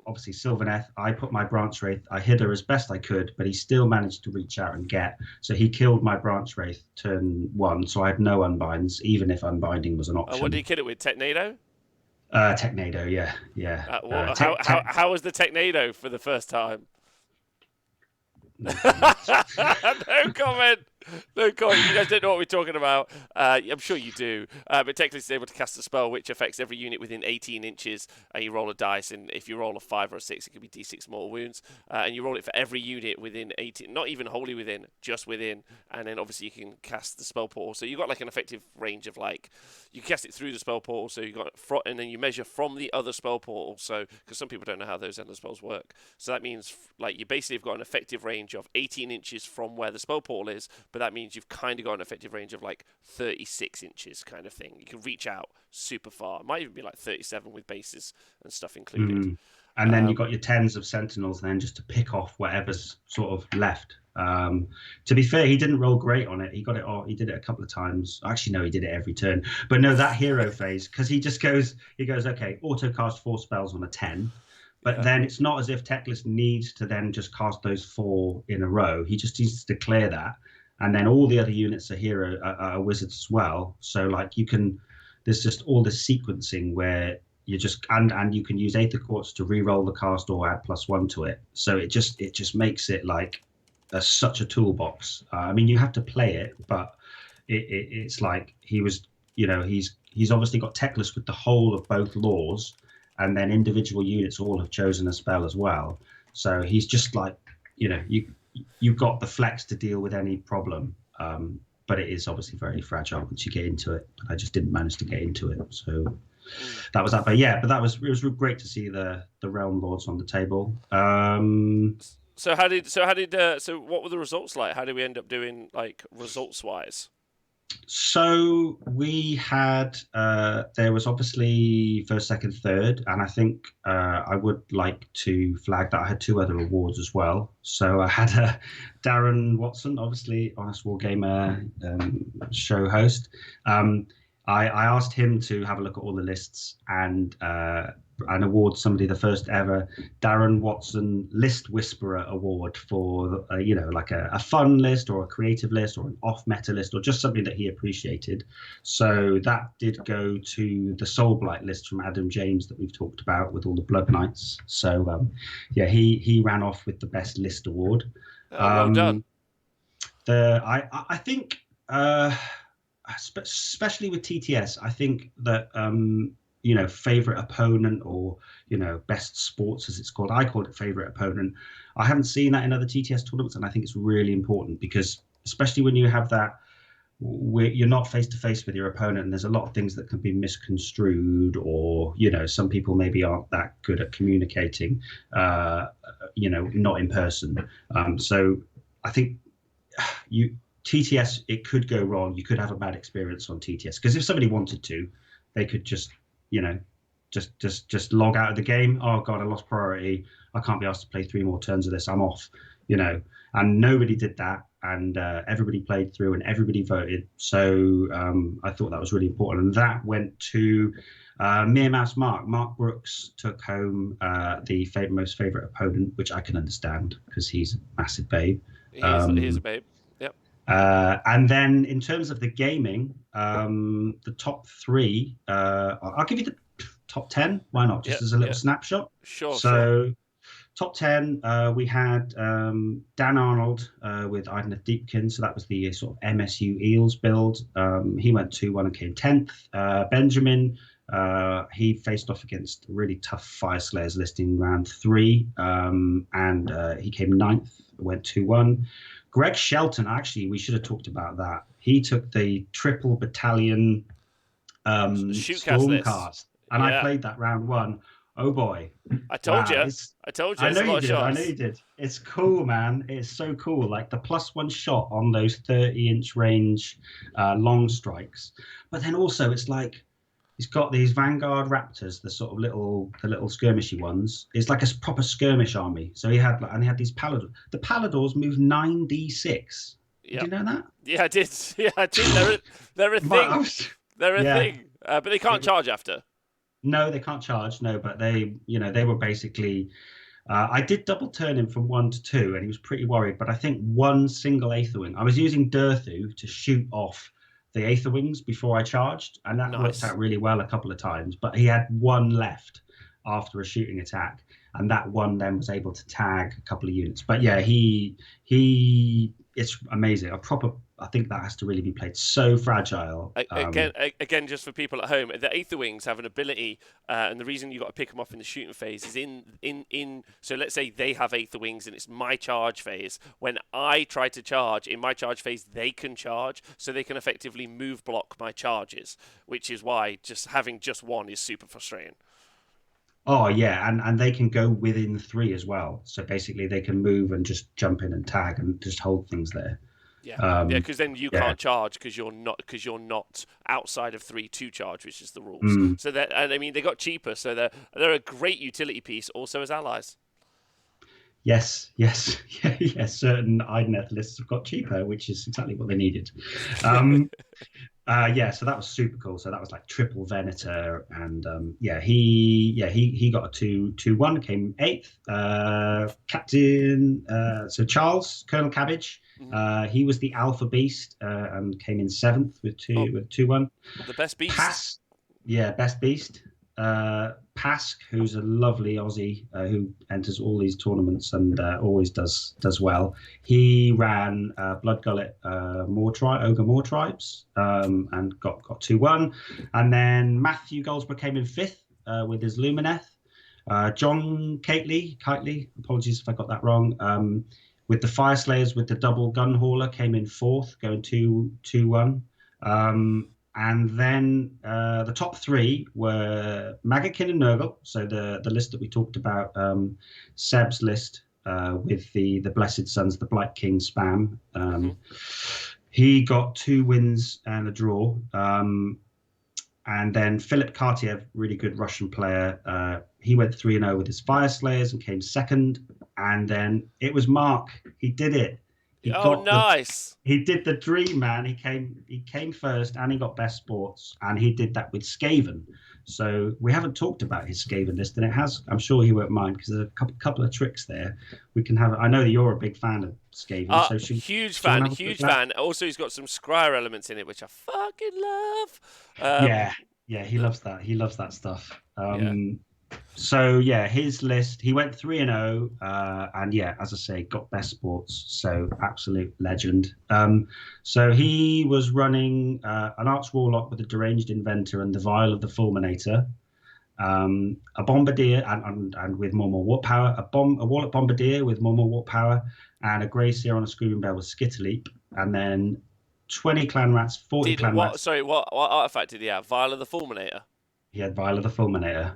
obviously Sylvaneth. I put my Branch Wraith. I hid her as best I could, but he still managed to reach out and get. So he killed my Branch Wraith turn one. So I had no unbinds, even if unbinding was an option. What did he kill it with? Technado? Technado, yeah. How was the Technado for the first time? No comment. No comment. You guys don't know what we're talking about. I'm sure you do. But technically, it's able to cast a spell which affects every unit within 18 inches. And you roll a dice, and if you roll a 5 or a 6, it could be d6 mortal wounds. And you roll it for every unit within 18, not even wholly within, just within. And then obviously you can cast the spell portal. So you've got like an effective range of like, you cast it through the spell portal. So you got and then you measure from the other spell portal. So because some people don't know how those endless spells work. So that means like you basically have got an effective range of 18 inches from where the spell portal is, but that means you've kind of got an effective range of like 36 inches kind of thing. You can reach out super far. It might even be like 37 with bases and stuff included. And then you've got your 10s of Sentinels then just to pick off whatever's sort of left. To be fair, he didn't roll great on it. He got it off. He did it a couple of times. Actually, no, he did it every turn. But no, that hero phase, because he goes, okay, auto cast 4 spells on a 10. But then it's not as if Techless needs to then just cast those 4 in a row. He just needs to declare that. And then all the other units are wizards as well. So like there's just all this sequencing where you just, and you can use Aether Quartz to re-roll the cast or add +1 to it. So it just makes it like such a toolbox. I mean, you have to play it, but it's like he's obviously got Techless with the whole of both laws. And then individual units all have chosen a spell as well. So he's just like, you've got the flex to deal with any problem. But it is obviously very fragile once you get into it. I just didn't manage to get into it. So that was that. But yeah, it was great to see the Realm Lords on the table. So what were the results like? How did we end up doing like results wise? So we had there was obviously first, second, third, and I think I would like to flag that I had 2 other awards as well. So I had Darren Watson, obviously Honest Wargamer show host. I asked him to have a look at all the lists and award somebody the first ever Darren Watson List Whisperer Award for like a fun list or a creative list or an off-meta list or just something that he appreciated. So that did go to the Soulblight list from Adam James that we've talked about with all the Blood Knights. So he ran off with the best list award. Well done. I think. Especially with TTS, I think that favorite opponent or best sports as it's called. I called it favorite opponent. I haven't seen that in other TTS tournaments, and I think it's really important because especially when you have that, where you're not face to face with your opponent, and there's a lot of things that can be misconstrued, or some people maybe aren't that good at communicating, not in person. So I think TTS, it could go wrong. You could have a bad experience on TTS because if somebody wanted to, they could just log out of the game. Oh God, I lost priority. I can't be asked to play 3 more turns of this. I'm off. And nobody did that, and everybody played through and everybody voted. So I thought that was really important, and that went to Mere Mouse Mark Brooks took home the most favorite opponent, which I can understand because he's a massive babe. He is a babe. Yep. And then in terms of the gaming, the top three, I'll give you the top 10. Why not? Just Yep. as a little Yep. snapshot. Sure. So top 10, we had Dan Arnold with Idoneth Deepkin. So that was the sort of MSU Eels build. He went 2-1 and came 10th. Benjamin, he faced off against a really tough Fire Slayers list in round 3. And he came 9th, went 2-1. Greg Shelton, actually, we should have talked about that. He took the triple battalion Shootcast list. Stormcast, and I played that round 1. Oh boy! I told you. I told you. I know you did. I know you did. It's cool, man. It's so cool. Like the +1 shot on those 30-inch range long strikes, but then also it's like he's got these Vanguard Raptors, the sort of the little skirmishy ones. It's like a proper skirmish army. So he had these Paladors. The Paladors move 9d6. Yep. Did you know that? Yeah, I did. Yeah, I did. They're a thing. They're a thing. But they can't charge after. No, they can't charge. No, but they were basically. I did double turn him from 1 to 2, and he was pretty worried. But I think one single Aetherwing. I was using Durthu to shoot off the Aetherwings before I charged, and that worked out really well a couple of times. But he had one left after a shooting attack, and that one then was able to tag a couple of units. But yeah, it's amazing. I think that has to really be played. So fragile. Again, just for people at home, the Aetherwings have an ability, and the reason you got to pick them off in the shooting phase is in. So let's say they have Aetherwings, and it's my charge phase. When I try to charge in my charge phase, they can charge, so they can effectively move block my charges, which is why having just one is super frustrating. Oh yeah, and they can go within 3 as well. So basically, they can move and just jump in and tag and just hold things there. Yeah, because then you can't charge because you're not outside of 3 to charge, which is the rules. So that, and I mean, they got cheaper, so they're a great utility piece, also as allies. Yes. Certain Idoneth lists have got cheaper, which is exactly what they needed. So that was super cool. So that was like triple Venator, and he got a 2-1, came 8th. Captain, so Charles Colonel Cabbage. He was the Alpha Beast and came in 7th with 2-1. The best beast. Best beast. Pask, who's a lovely Aussie who enters all these tournaments and always does well. He ran Blood Gullet Ogre Moor Tribes and got 2-1. And then Matthew Goldsborough came in 5th with his Lumineth. John Kitely, apologies if I got that wrong. With the Fire Slayers, with the double gun hauler, came in 4th, going 2-1. And then the top 3 were Magakin and Nurgle, so the list that we talked about, Seb's list with the Blessed Sons, the Blight King spam. He got 2 wins and a draw. And then Philip Cartier, really good Russian player, he went 3-0 with his Fire Slayers and came 2nd. And then it was Mark. He did it. Nice. He did the dream, man. He came first, and he got best sports, and he did that with Skaven. So we haven't talked about his Skaven list, and it has. I'm sure he won't mind because there's a couple of tricks there. We can have. I know that you're a big fan of Skaven, so huge fan. Also, he's got some Scryer elements in it, which I fucking love. He loves that. He loves that stuff. So his list, he went 3-0, and as I say, got best sports. So absolute legend. So he was running an Arch Warlock with a Deranged Inventor and the Vial of the Fulminator, a Bombardier and with more Warp Power, a Warlock Bombardier with more Warp Power, and a Grey Seer on a Screaming Bell with Skitterleap, and then 20 Clan Rats, 40 Clan Rats. Sorry, what artifact did he have? Vial of the Fulminator? He had Vial of the Fulminator.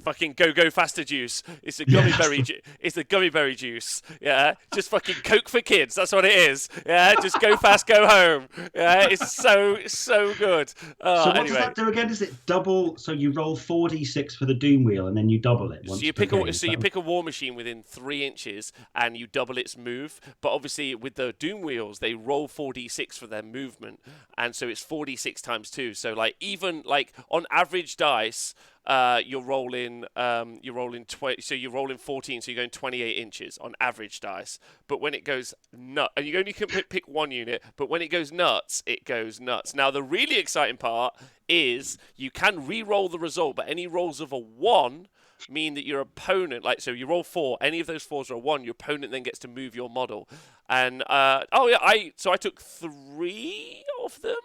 Fucking go faster juice. It's a gummy berry. It's the gummy berry juice. Yeah, just fucking Coke for kids. That's what it is. Yeah, just go fast, go home. Yeah, it's so good. So what does Anyway, that do again? Is it double? So you roll 4d6 for the Doom Wheel, and then you double it so once you per pick a game. war machine within 3 inches, and you double its move. But obviously, with the Doom wheels, they roll 4d6 for their movement, and so it's 4d6 times two. So like even like on average dice, you're rolling 20, so you're rolling 14, so you're going 28 inches on average dice. But when it goes nuts, and you only can pick one unit, but when it goes nuts, it goes nuts. Now the really exciting part is you can re-roll the result, but any rolls of a 1 mean that your opponent, like, so you roll 4, any of those 4s are a 1, your opponent then gets to move your model. And I took 3 of them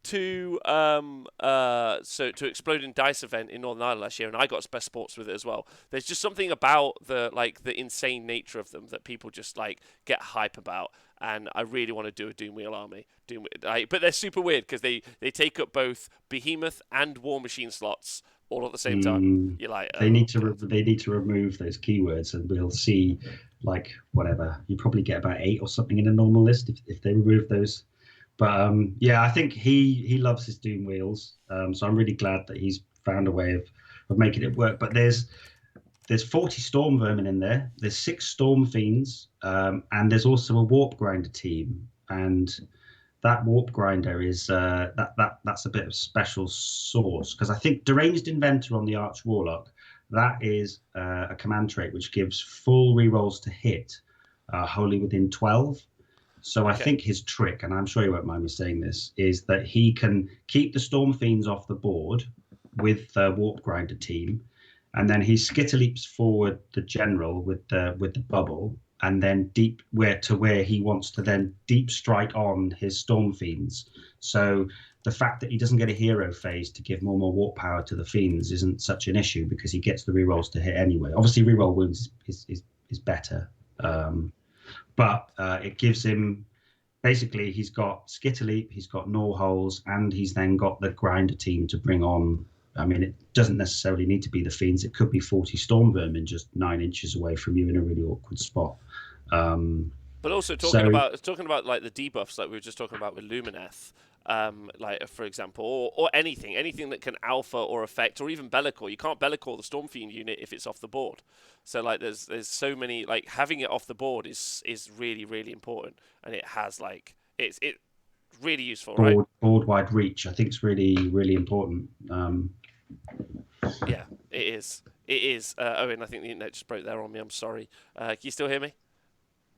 to to Exploding Dice event in Northern Ireland last year, and I got best sports with it as well. There's just something about the insane nature of them that people just like get hype about, and I really want to do a Doom Wheel army. But they're super weird because they take up both Behemoth and War Machine slots all at the same time. You're like, They oh, need to God. they need to remove those keywords, and we'll see like whatever. You probably get about 8 or something in a normal list if they remove those. But yeah, I think he loves his Doom Wheels. So I'm really glad that he's found a way of making it work. But there's 40 Storm Vermin in there. There's 6 Storm Fiends, and there's also a Warp Grinder team. And that Warp Grinder is that's a bit of special sauce, because I think Deranged Inventor on the Arch Warlock, that is a command trait which gives full rerolls to hit, wholly within 12. So I think his trick, and I'm sure you won't mind me saying this, is that he can keep the Storm Fiends off the board with the Warp Grinder team, and then he skitterleaps forward the general with the bubble, and then where he wants to then deep strike on his Storm Fiends. So the fact that he doesn't get a hero phase to give more warp power to the Fiends isn't such an issue, because he gets the rerolls to hit anyway. Obviously, reroll wounds is better. But it gives him, basically, he's got Skitterleap, he's got Gnaw Holes, and he's then got the Grinder team to bring on. I mean, it doesn't necessarily need to be the Fiends. It could be 40 Storm Vermin just 9 inches away from you in a really awkward spot. But also talking about like the debuffs, like we were just talking about with Lumineth, like for example, or anything that can alpha or affect, or even Bellicor. You can't Bellicor the Stormfiend unit if it's off the board. So like there's so many, like having it off the board is really really important, and it has like it's really useful, right? Board wide reach, I think, is really really important. Yeah, it is. It is. Owen, I think the internet just broke there on me. I'm sorry. Can you still hear me?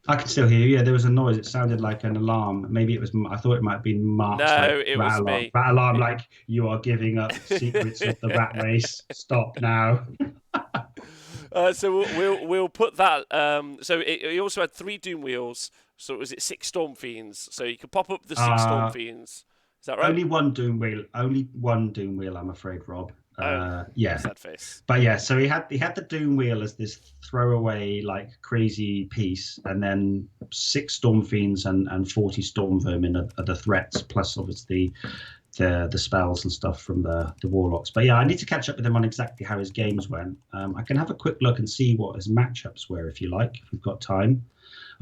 I can still hear you. Yeah, there was a noise. It sounded like an alarm. Maybe it was. I thought it might have been Mark's No, it was me. Rat alarm, like you are giving up secrets of the rat race. Stop now. So we'll put that. So he also had 3 Doom Wheels. So was it 6 Storm Fiends? So you could pop up the 6 Storm Fiends. Is that right? Only one Doom Wheel. Only one Doom Wheel, I'm afraid, Rob. Yeah. Sad face. But yeah, so he had the Doom Wheel as this throwaway, like, crazy piece, and then 6 Storm Fiends and 40 Storm Vermin are the threats, plus obviously the spells and stuff from the Warlocks. But yeah, I need to catch up with him on exactly how his games went. I can have a quick look and see what his matchups were, if you like, if we've got time.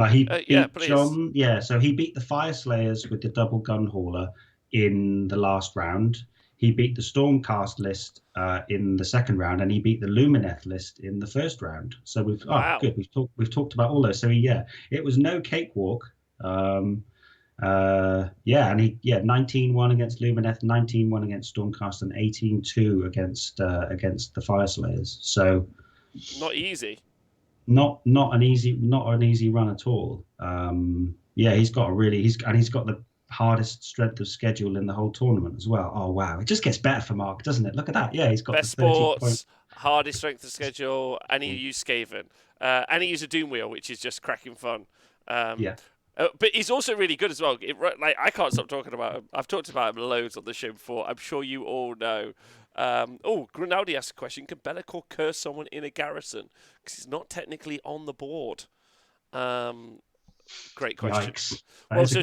He beat John. Yeah, so he beat the Fire Slayers with the double gun hauler in the last round. He beat the Stormcast list in the second round, and he beat the Lumineth list in the first round. So good. We've talked about all those. So it was no cakewalk. And he 19-1 against Lumineth, 19-1 against Stormcast, and 18-2 against the Fire Slayers. So not easy. Not an easy run at all. He's got the hardest strength of schedule in the whole tournament as well. Oh wow, it just gets better for Mark, doesn't it? Look at that. Yeah, he's got best sports, hardest strength of schedule, and he used Skaven, and he used a Doom Wheel, which is just cracking fun. But he's also really good as well. I can't stop talking about him. I've talked about him loads on the show before. I'm sure you all know. Grinaldi asked a question: can Bellicor curse someone in a garrison? Because he's not technically on the board. Great question. Well, so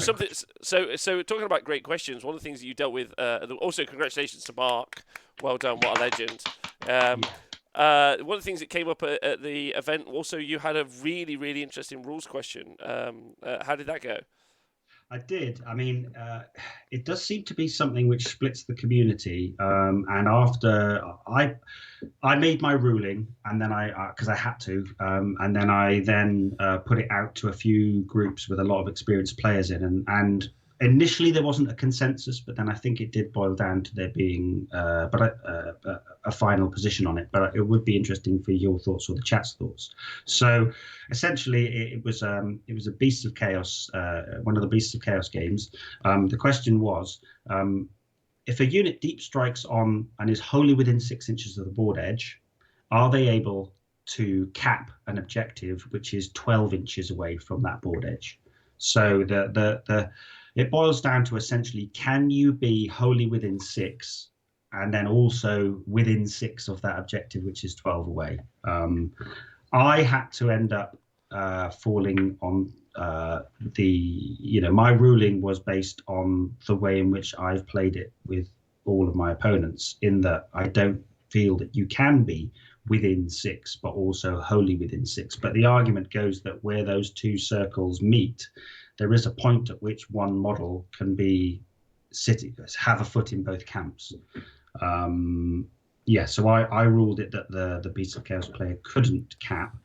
talking about great questions, one of the things that you dealt with. Also, congratulations to Mark. Well done. What a legend. One of the things that came up at the event, also, you had a really, really interesting rules question. How did that go? I did. I mean, it does seem to be something which splits the community. And after I made my ruling, and then because I had to, and then I put it out to a few groups with a lot of experienced players in, and initially there wasn't a consensus, but then I think it did boil down to there being a final position on it. But it would be interesting for your thoughts or the chat's thoughts. So essentially, it was a Beasts of Chaos, one of the Beasts of Chaos games. The question was. If a unit deep strikes on and is wholly within 6 inches of the board edge, are they able to cap an objective which is 12 inches away from that board edge? So it boils down to essentially, can you be wholly within 6 and then also within 6 of that objective which is 12 away? I had to end up falling on my ruling was based on the way in which I've played it with all of my opponents, in that I don't feel that you can be within 6 but also wholly within 6. But the argument goes that where those two circles meet, there is a point at which one model can be have a foot in both camps. So I ruled it that the Beast of Chaos player couldn't cap.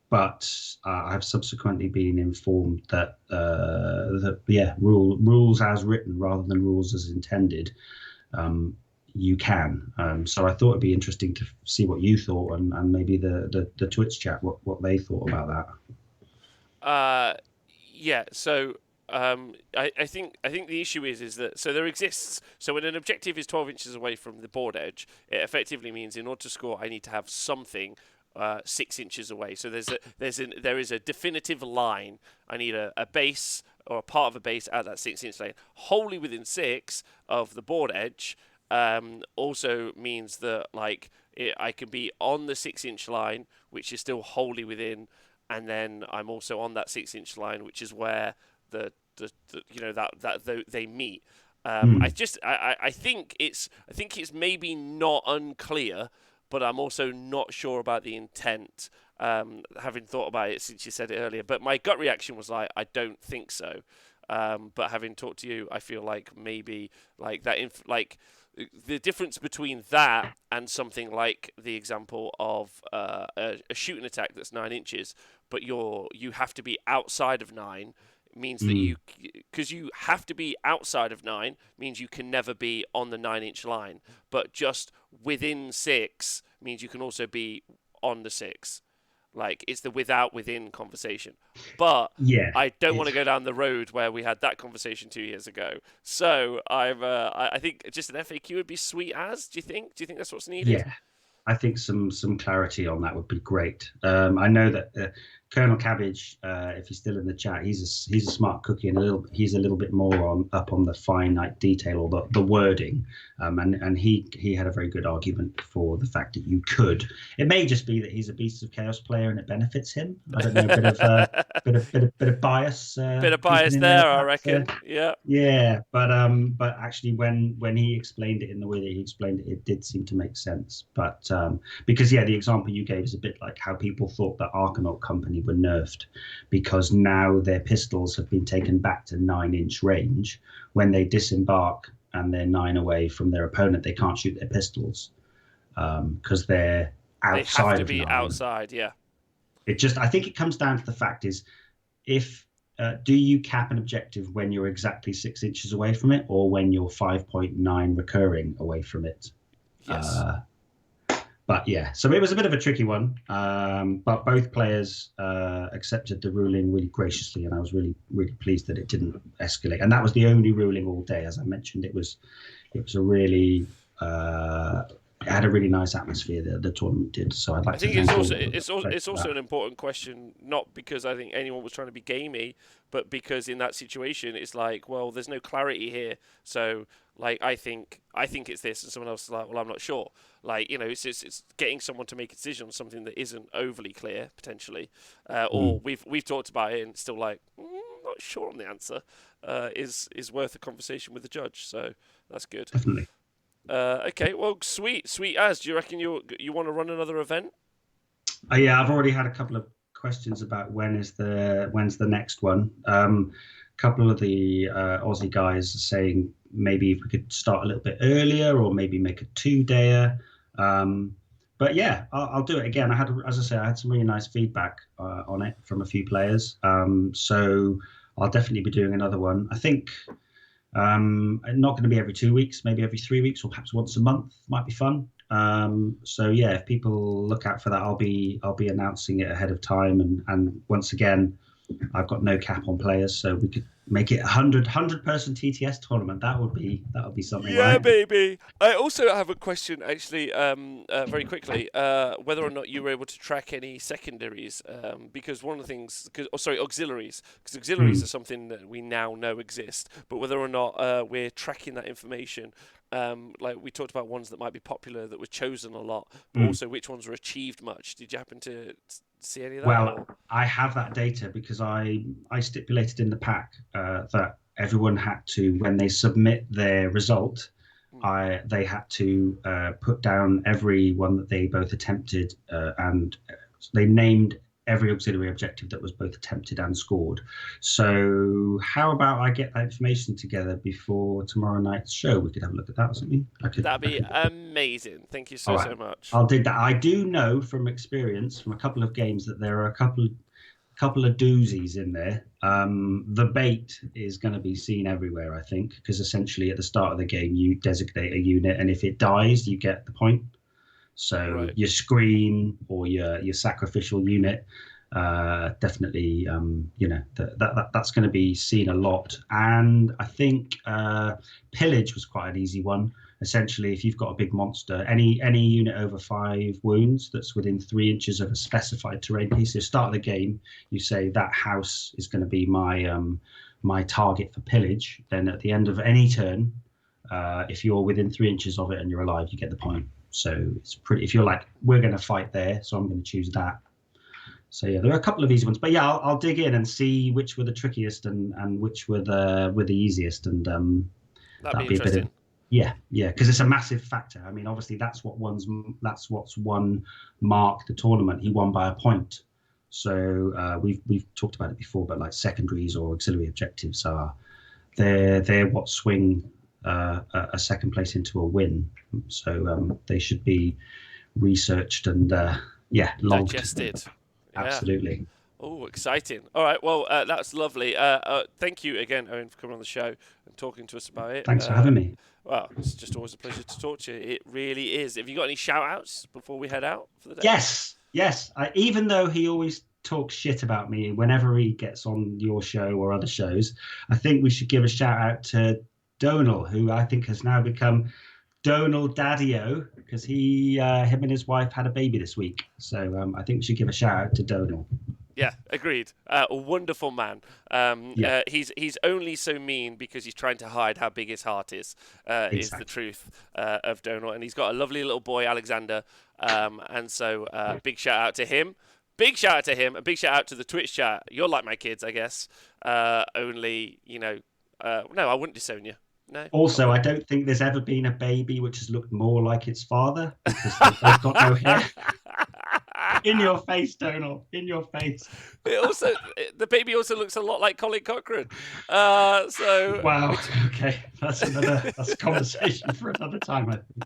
But I've subsequently been informed that rules as written rather than rules as intended, you can. So I thought it'd be interesting to see what you thought, and maybe the Twitch chat what they thought about that. Yeah. So I think the issue is that so there exists. So when an objective is 12 inches away from the board edge, it effectively means in order to score, I need to have something 6 inches away. So there is a definitive line. I need a base or a part of a base at that 6 inch line, wholly within 6 of the board edge. Also means that I can be on the 6 inch line, which is still wholly within, and then I'm also on that 6 inch line, which is where the they meet. I think it's maybe not unclear, but I'm also not sure about the intent. Having thought about it since you said it earlier, but my gut reaction was like, I don't think so. But having talked to you, I feel like maybe the difference between that and something like the example of a shooting attack that's 9 inches, but you have to be outside of 9, means that because you have to be outside of 9 means you can never be on the 9 inch line, but just within 6 means you can also be on the 6. Like, it's the within conversation. But I don't want to go down the road where we had that conversation 2 years ago. So I think just an FAQ would be sweet as. Do you think? Do you think that's what's needed? Yeah, I think some clarity on that would be great. I know that Colonel Cabbage, if he's still in the chat, he's a smart cookie, and he's a little bit more up on the finite detail or the wording, and he had a very good argument for the fact that you could. It may just be that he's a Beasts of Chaos player and it benefits him. I don't know, a bit of bias. Bit of bias there, I reckon. Yeah. Yeah, but actually, when he explained it in the way that he explained it, it did seem to make sense. But because the example you gave is a bit like how people thought that Arcanaut Company were nerfed because now their pistols have been taken back to 9 inch range. When they disembark and they're 9 away from their opponent, they can't shoot their pistols because they're outside. They have to be outside. Yeah. I think it comes down to the fact is if. Do you cap an objective when you're exactly 6 inches away from it, or when you're 5.9 recurring away from it? Yes. But yeah, so it was a bit of a tricky one. But both players accepted the ruling really graciously, and I was really, really pleased that it didn't escalate. And that was the only ruling all day. As I mentioned, it was a really it had a really nice atmosphere that the tournament did. So I'd like I think to it's also an important question, not because I think anyone was trying to be gamey, but because in that situation it's like, well, there's no clarity here. So like I think it's this, and someone else is like, well, I'm not sure. Like, it's getting someone to make a decision on something that isn't overly clear potentially, or we've talked about it and it's still like not sure on the answer. Is worth a conversation with the judge. So that's good. Definitely. Okay, well, sweet as. Do you reckon you want to run another event? Yeah, I've already had a couple of questions about when's the next one. A couple of the Aussie guys are saying maybe if we could start a little bit earlier or maybe make a 2-dayer. Um, but yeah, I'll do it again. As I say, I had some really nice feedback on it from a few players. So I'll definitely be doing another one. I think not going to be every 2 weeks, maybe every 3 weeks, or perhaps once a month might be fun. So yeah, if people look out for that, I'll be announcing it ahead of time. And once again, I've got no cap on players, so we could make it a 100 person TTS tournament. That would be something, Yeah, right? baby. I also have a question, actually, very quickly, whether or not you were able to track any secondaries, because one of the things, auxiliaries, because auxiliaries are Mm, something that we now know exist, but whether or not we're tracking that information, like we talked about ones that might be popular that were chosen a lot, but mm. also which ones were achieved much. Did you happen to see any of that, Well, or? I have that data because I stipulated in the pack that everyone had to, when they submit their result, Hmm. they had to put down every one that they both attempted, and they named every auxiliary objective that was both attempted and scored. So how about I get that information together before tomorrow night's show? We could have a look at that or something. I could. That'd I be could. amazing. Thank you All so right. much. I'll dig that. I do know from experience from a couple of games that there are a couple of doozies in there. The bait is going to be seen everywhere, I think, because essentially at the start of the game you designate a unit, and if it dies, you get the point. So Right. your screen or your sacrificial unit, definitely, that's going to be seen a lot. And I think pillage was quite an easy one. Essentially, if you've got a big monster, any unit over 5 wounds that's within 3 inches of a specified terrain piece. So start of the game, you say that house is going to be my target for pillage. Then at the end of any turn, if you're within 3 inches of it and you're alive, you get the point. So it's pretty. If you're like, we're going to fight there, so I'm going to choose that. So yeah, there are a couple of easy ones, but yeah, I'll dig in and see which were the trickiest and which were the easiest, and That'd be that'll be a bit of interesting. yeah, because it's a massive factor. I mean, obviously that's what's won Mark the tournament. He won by a point. So we've talked about it before, but like secondaries or auxiliary objectives are they're what swing a second place into a win. So they should be researched and logged. Digested. Yeah. Absolutely. Oh, exciting. All right. Well, that's lovely. Thank you again, Owen, for coming on the show and talking to us about it. Thanks for having me. Well, it's just always a pleasure to talk to you. It really is. Have you got any shout outs before we head out for the day? Yes. Even though he always talks shit about me whenever he gets on your show or other shows, I think we should give a shout out to Donal, who I think has now become Donal Daddio because him and his wife had a baby this week. So I think we should give a shout out to Donal. Yeah, agreed. A wonderful man. Yeah, He's only so mean because he's trying to hide how big his heart is the exactly. truth of Donal. And he's got a lovely little boy, Alexander. And so big shout out to him. Big shout out to him. A big shout out to the Twitch chat. You're like my kids, I guess. Only, no, I wouldn't disown you. No, I Also, I wouldn't. don't think there's ever been a baby which has looked more like its father because they've both got no hair. In your face, Donal. In your face. It also, the baby also looks a lot like Colin Cochrane. Wow. Which, Okay, that's a conversation for another time. I think.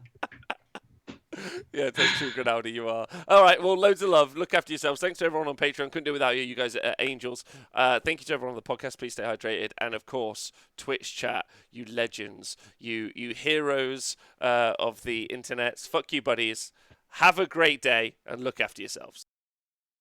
yeah, that's true. Good Audi, you are. All right, well, loads of love. Look after yourselves. Thanks to everyone on Patreon. Couldn't do it without you. You guys are angels. Thank you to everyone on the podcast. Please stay hydrated. And of course, Twitch chat. You legends. You heroes of the internets. Fuck you, buddies. Have a great day and look after yourselves.